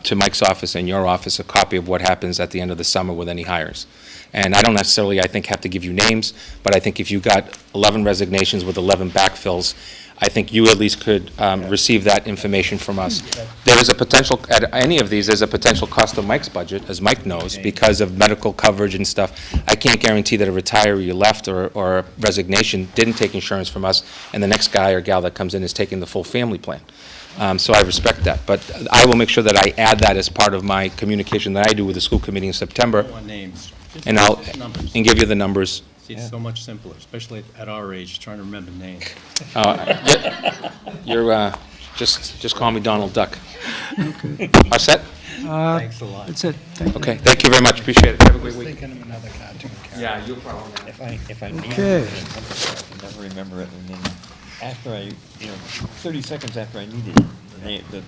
to Mike's office and your office a copy of what happens at the end of the summer with any hires. And I don't necessarily, I think, have to give you names, but I think if you got 11 resignations with 11 backfills, I think you at least could receive that information from us. There is a potential, at any of these, there's a potential cost of Mike's budget, as Mike knows, because of medical coverage and stuff. I can't guarantee that a retiree left or a resignation didn't take insurance from us, and the next guy or gal that comes in is taking the full family plan. So I respect that. But I will make sure that I add that as part of my communication that I do with the school committee in September, I don't want names. Just and I'll, numbers. and give you the numbers. See, it's so much simpler, especially at our age, trying to remember names. You're, just call me Donald Duck. All set? Thanks a lot. That's it. Thank you. Okay, thank you very much, appreciate it. Have a great week. Thinking of another cartoon character. Yeah, you'll probably. If I need Okay. it, I can never remember it, and then after 30 seconds after I need it, it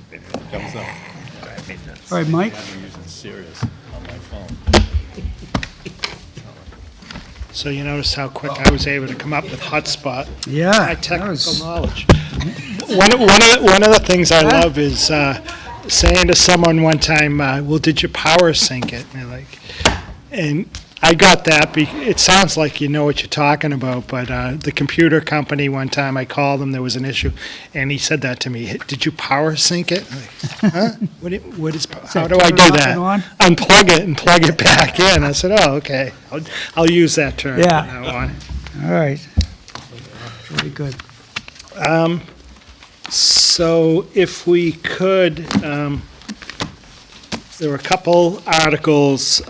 jumps up. All right, Mike? I'm using Sirius on my phone. So you notice how quick I was able to come up with hotspot. Yeah. My that technical was- knowledge. One of the things I love is saying to someone one time, well, did your power sync it? And they're like, and I got that. It sounds like you know what you're talking about, but the computer company, one time I called them, there was an issue, and he said that to me. Did you power sync it? I'm like, huh? How do I turn do it off that? and on? Unplug it and plug it back in. I said, oh, okay. I'll use that term from Yeah. now on. All right. Very good. So if we could, there were a couple articles.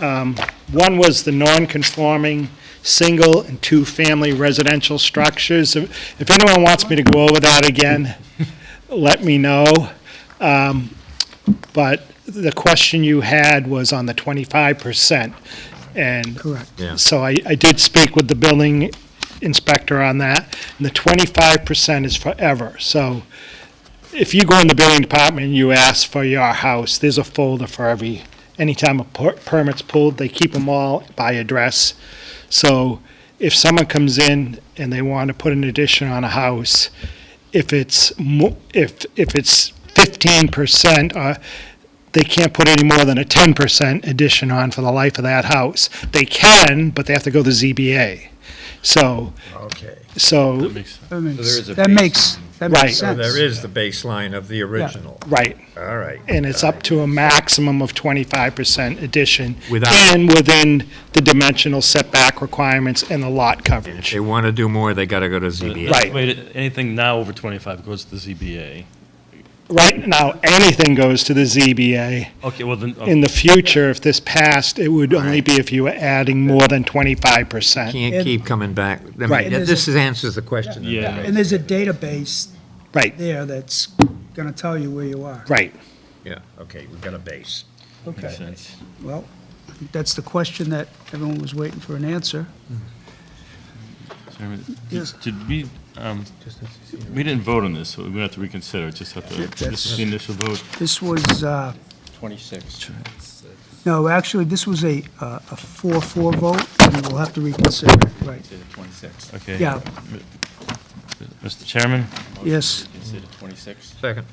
One was the non-conforming single and two-family residential structures. If anyone wants me to go over that again, let me know. But the question you had was on the 25%. And Correct. so I did speak with the building inspector on that, and the 25% is forever. So if you go in the building department and you ask for your house, there's a folder for anytime a permit's pulled, they keep them all by address. So if someone comes in and they want to put an addition on a house, if it's 15%, they can't put any more than a 10% addition on for the life of that house. They can, but they have to go to ZBA. So Okay. So, That makes sense. That makes, there is a that makes, that Right. makes So sense. there is the baseline of the original. right. All right. And it's up to a maximum of 25% addition. Without- And within the dimensional setback requirements and the lot If coverage. they want to do more, they got to go to ZBA. Right. Wait, anything now over 25 goes to the ZBA. Right now, anything goes to the ZBA. Okay, well then, In the future, if this passed, it would only be if you were adding more than 25%. Can't keep coming back. I mean, Right. this answers the question. Yeah. And there's a database Right, there that's going to tell you where you are. right. Yeah, okay, we've got a base. Okay, makes sense. well, I think that's the question that everyone was waiting for an answer. Chairman, Yes. did we, we didn't vote on this, so we're going to have to reconsider, just have to, this is the initial vote. This was, 26. no, actually, this was a 4-4 vote, and we'll have to reconsider it, right? 26. Okay. Yeah, Mr. Chairman? yes. Consider 26. Second.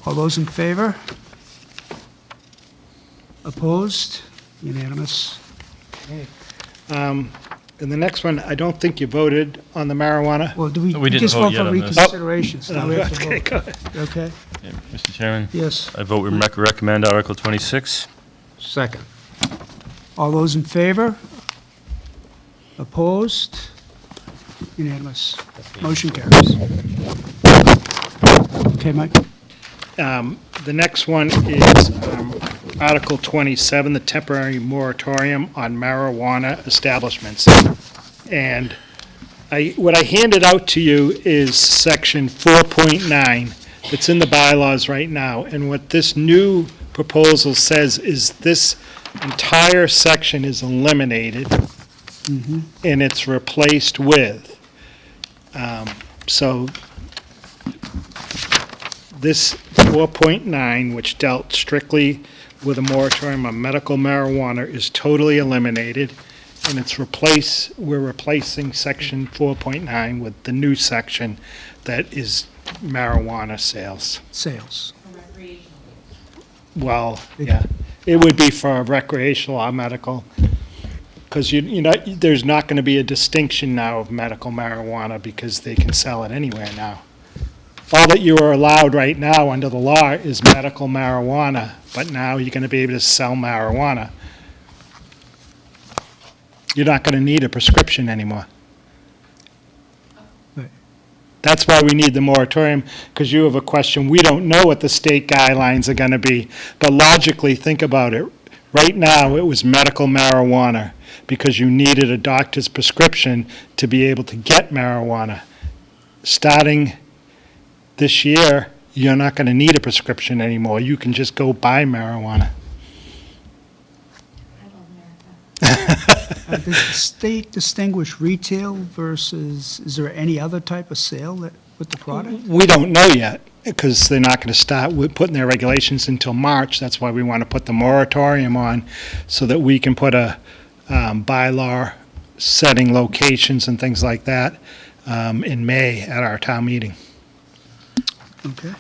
All those in favor? Opposed? Unanimous. And the next one, I don't think you voted on the marijuana. Well, do we We didn't just vote vote yet for on this. reconsideration? So now we have to Okay, vote. go ahead. Okay, Yeah, Mr. Chairman? yes. I vote we recommend Article 26. Second. All those in favor? Opposed? Unanimous. Motion carries. Okay, Mike? The next one is Article 27, the temporary moratorium on marijuana establishments. And what I handed out to you is Section 4.9 that's in the bylaws right now. And what this new proposal says is this entire section is eliminated and it's replaced with. So this 4.9, which dealt strictly with a moratorium on medical marijuana, is totally eliminated, and we're replacing section 4.9 with the new section that is marijuana sales. Sales. Well, yeah, it would be for recreational or medical, because there's not going to be a distinction now of medical marijuana because they can sell it anywhere now. All that you are allowed right now under the law is medical marijuana, but now you're going to be able to sell marijuana. You're not going to need a prescription anymore. Right. That's why we need the moratorium, because you have a question. We don't know what the state guidelines are going to be, but logically, think about it. Right now, it was medical marijuana because you needed a doctor's prescription to be able to get marijuana. Starting this year, you're not going to need a prescription anymore. You can just go buy marijuana. I love America. Does the state distinguish retail versus, is there any other type of sale with the product? We don't know yet, because they're not going to start with putting their regulations until March. That's why we want to put the moratorium on, so that we can put a bylaw setting locations and things like that in May at our town meeting. Okay.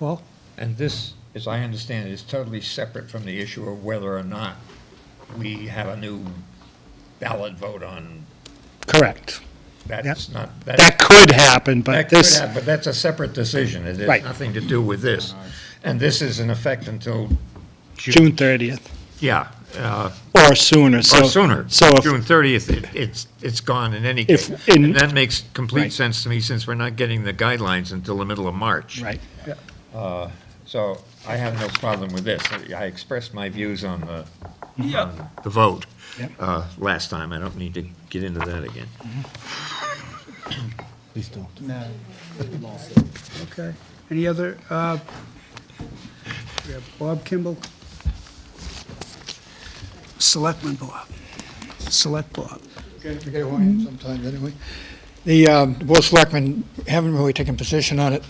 Paul? And this, as I understand it, is totally separate from the issue of whether or not we have a new ballot vote on, Correct. that's not, That could happen, but that could this, happen, but that's a separate decision. It has Right. nothing to do with this. And this is in effect until June 30th, Yeah, or sooner. or So sooner. So if, June 30th, it's gone in any If case. in- And that makes complete Right. sense to me, since we're not getting the guidelines until the middle of March. right. So I have no problem with this. I expressed my views on the vote Yep. last time. I don't need to get into that again. Please don't. Okay. Any other, we have Bob Kimball. Selectman Bob. Select Bob. I forget who I am sometimes, anyway. The Board of Selectmen haven't really taken position on it.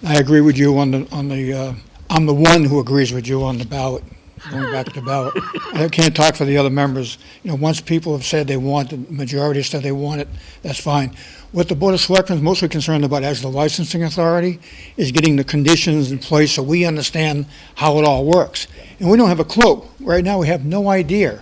I agree with you on the, I'm the one who agrees with you on the ballot, going back to the ballot. I can't talk for the other members. Once people have said they want, the majority said they want it, that's fine. What the Board of Selectmen is mostly concerned about as the licensing authority is getting the conditions in place so we understand how it all works. And we don't have a clue. Right now, we have no idea.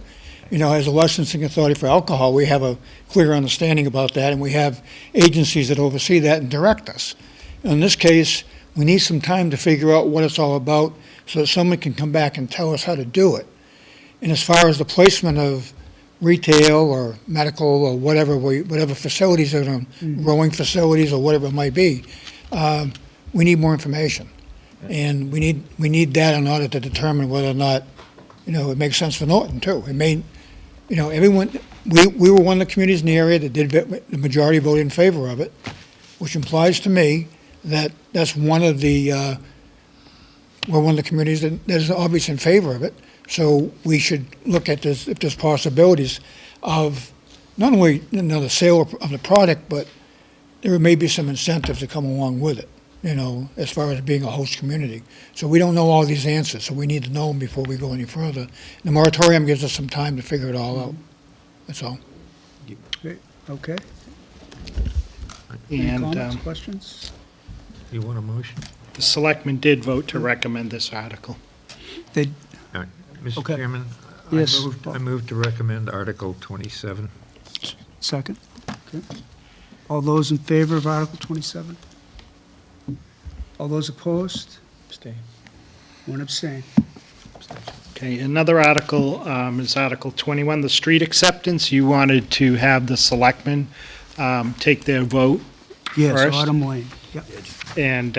as a licensing authority for alcohol, we have a clear understanding about that, and we have agencies that oversee that and direct us. In this case, we need some time to figure out what it's all about so that someone can come back and tell us how to do it. And as far as the placement of retail or medical or whatever facilities are, growing facilities or whatever it might be, we need more information. And we need that in order to determine whether or not, it makes sense for Norton too. It may, everyone, we were one of the communities in the area that the majority voted in favor of it, which implies to me that that's one of the, we're one of the communities that is obviously in favor of it. So we should look at this, if there's possibilities of not only, the sale of the product, but there may be some incentives that come along with it, as far as being a host community. So we don't know all these answers, so we need to know them before we go any further. The moratorium gives us some time to figure it all out. That's all. Okay. Any And comments, questions? You want a motion? the selectmen did vote to recommend this article. They, All right. Mr. Okay. Chairman? Yes. I move to recommend Article 27. second? Okay. All those in favor of Article 27? All those opposed? Abstain. One abstain. Okay, another article is Article 21, the street acceptance. You wanted to have the selectmen take their vote Yes, first. Autumn Lane. Yep. And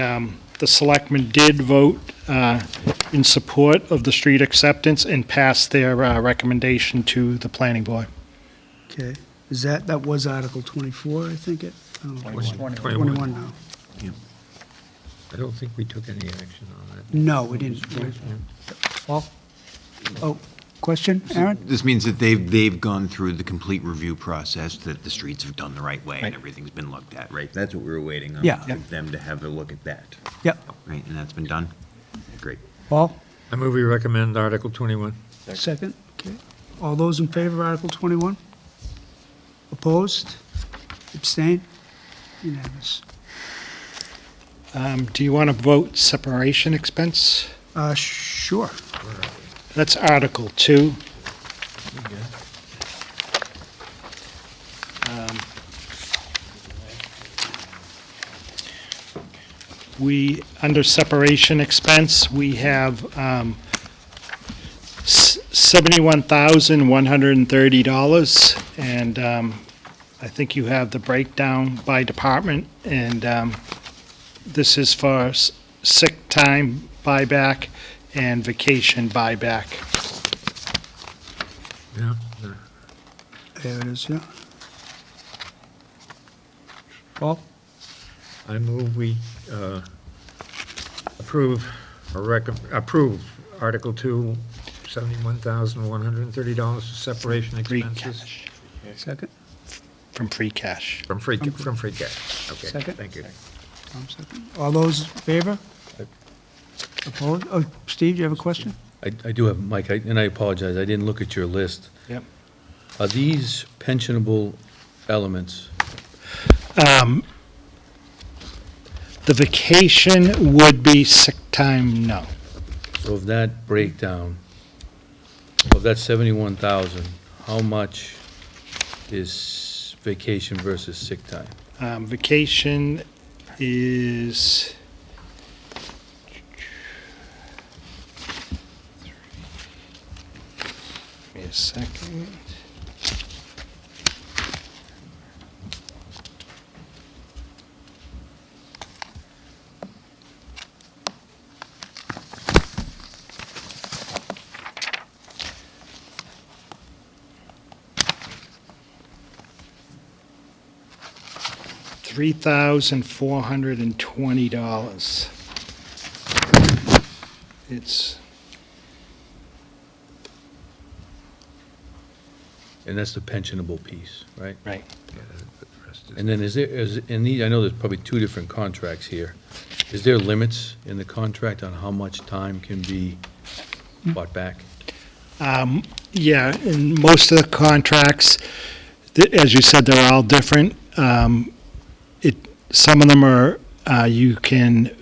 the selectmen did vote in support of the street acceptance and passed their recommendation to the planning board. Okay. Is that was Article 24, I think it? Oh, 21 now. I don't think we took any action on that. No, we didn't. Paul? Oh, question, Aaron? This means that they've gone through the complete review process, that the streets have done the right way and everything's been looked at, right? That's what we were waiting on. Yeah. for them to have a look at that. Yep. Right, and that's been done? Great. Paul? I move we recommend Article 21. Second? Okay. All those in favor of Article 21? Opposed? Abstain? Unanimous. Do you want to vote separation expense? Sure. That's Article 2. Under separation expense, we have $71,130, and I think you have the breakdown by department, and this is for sick time buyback and vacation buyback. Yeah. There it is, yeah. Paul? I move we approve Article 2, $71,130 for separation Free expenses. cash. Second? From free cash. From free cash. Okay, Second. thank you. Tom, second. All those in favor? Opposed? Oh, Steve, do you have a question? I do have, Mike, and I apologize, I didn't look at your list. Yep. Are these pensionable elements? The vacation would be sick time, no. So of that breakdown, of that 71,000, how much is vacation versus sick time? Vacation is... Give me a second. $3,420. It's, And that's the pensionable piece, right? right. And then in these, I know there's probably two different contracts here. Is there limits in the contract on how much time can be bought back? Yeah, in most of the contracts, as you said, they're all different. Some of them are, you can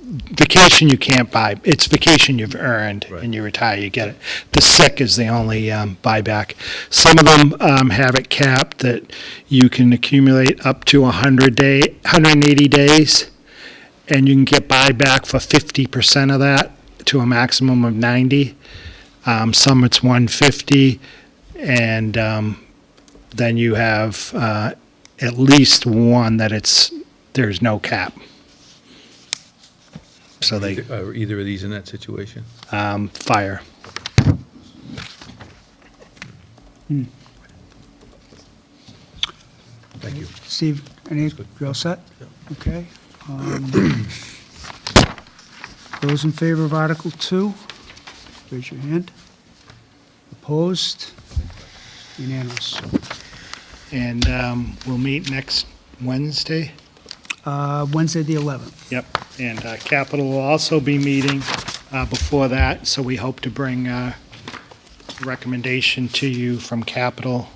vacation you can't buy. It's vacation you've earned, Right. and you retire, you get it. The sick is the only buyback. Some of them have it capped that you can accumulate up to 180 days, and you can get buyback for 50% of that to a maximum of 90. Some it's 150, and then you have at least one that there's no cap. So they, Are either of these in that situation? fire. Thank you. Steve, you all set? Okay. Those in favor of Article 2, raise your hand. Opposed? Unanimous. And we'll meet next Wednesday. Wednesday, the 11th. Yep. And Capital will also be meeting before that, so we hope to bring a recommendation to you from Capital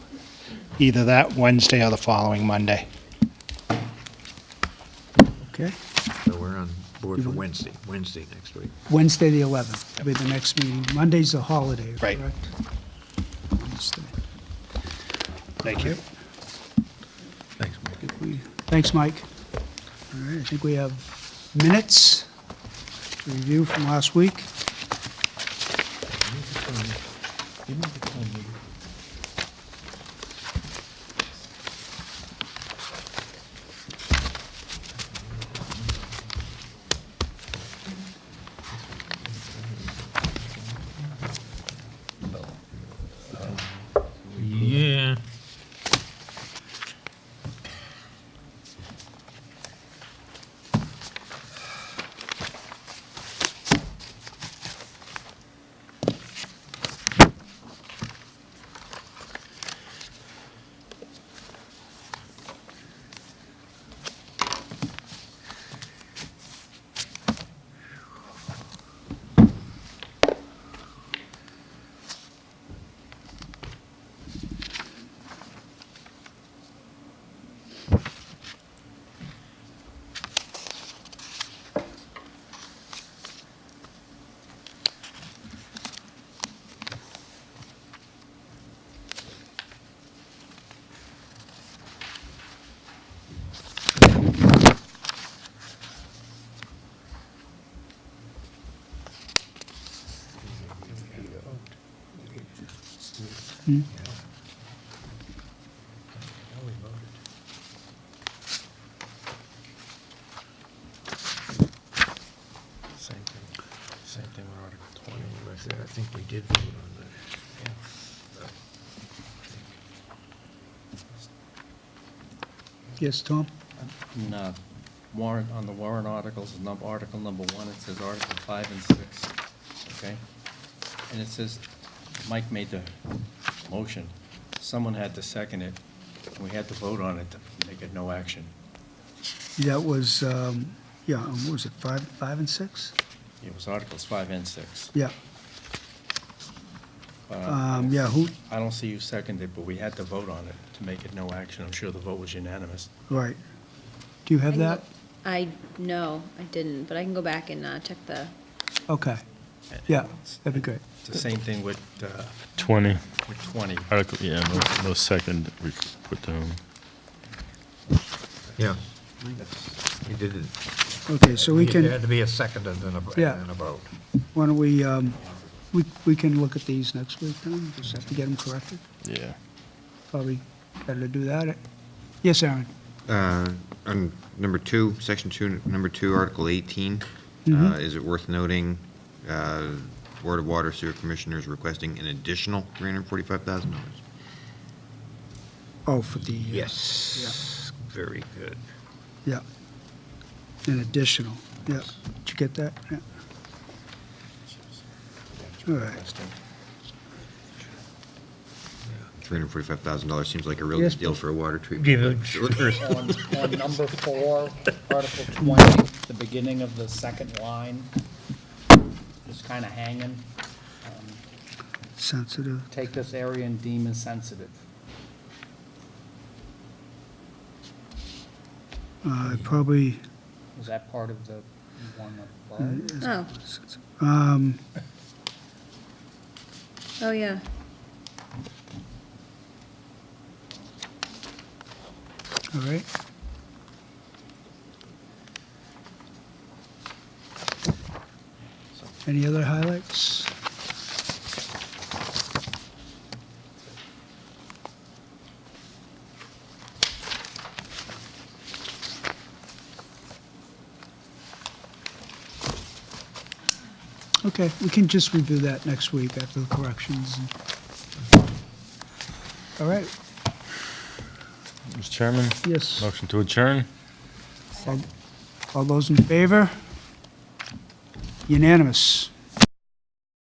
either that Wednesday or the following Monday. Okay. So we're on board for Wednesday next week. Wednesday, the 11th will be the next meeting. Monday's a holiday, Right. correct? Wednesday. Thank you. Thanks, Mike. Thanks, Mike. All right, I think we have minutes to review from last week. Yeah. Same thing with Article 20. I think we did vote on that. Yes, Tom? On the warrant articles, Article number 1, it says Article 5 and 6, okay? And it says, Mike made the motion, someone had to second it, and we had to vote on it to make it no action. That was, what was it, 5 and 6? It was Articles 5 and 6. Yeah. Who, I don't see you seconded, but we had to vote on it to make it no action. I'm sure the vote was unanimous. right. Do you have that? No, I didn't, but I can go back and check the, Okay. Yeah, that'd be great. It's the same thing with 20. 20. Article, yeah, no second we put down. Yeah. We did it. Okay, so we There can, had to be a second and then Yeah. a vote. why don't we can look at these next week then, just have to get them corrected. Yeah. Probably better to do that. Yes, Aaron? On number 2, section 2, number 2, Article 18, is it worth noting, Board of Water Sewer Commissioners requesting an additional $345,000? Oh, for the. Yes. Very good. Yeah. An additional, yeah. Did you get that? Yeah. All right. $345,000 seems like a real Yes, good deal for a water treatment. Huge. On number 4, Article 20, the beginning of the second line, just kind of hanging. Sensitive. Take this area and deem as sensitive. Probably, Was that part of the One above. Oh, oh, yeah. All right. Any other highlights? Okay, we can just review that next week after the corrections. All right, Mr. Chairman? yes. Motion to adjourn? All those in favor? Unanimous.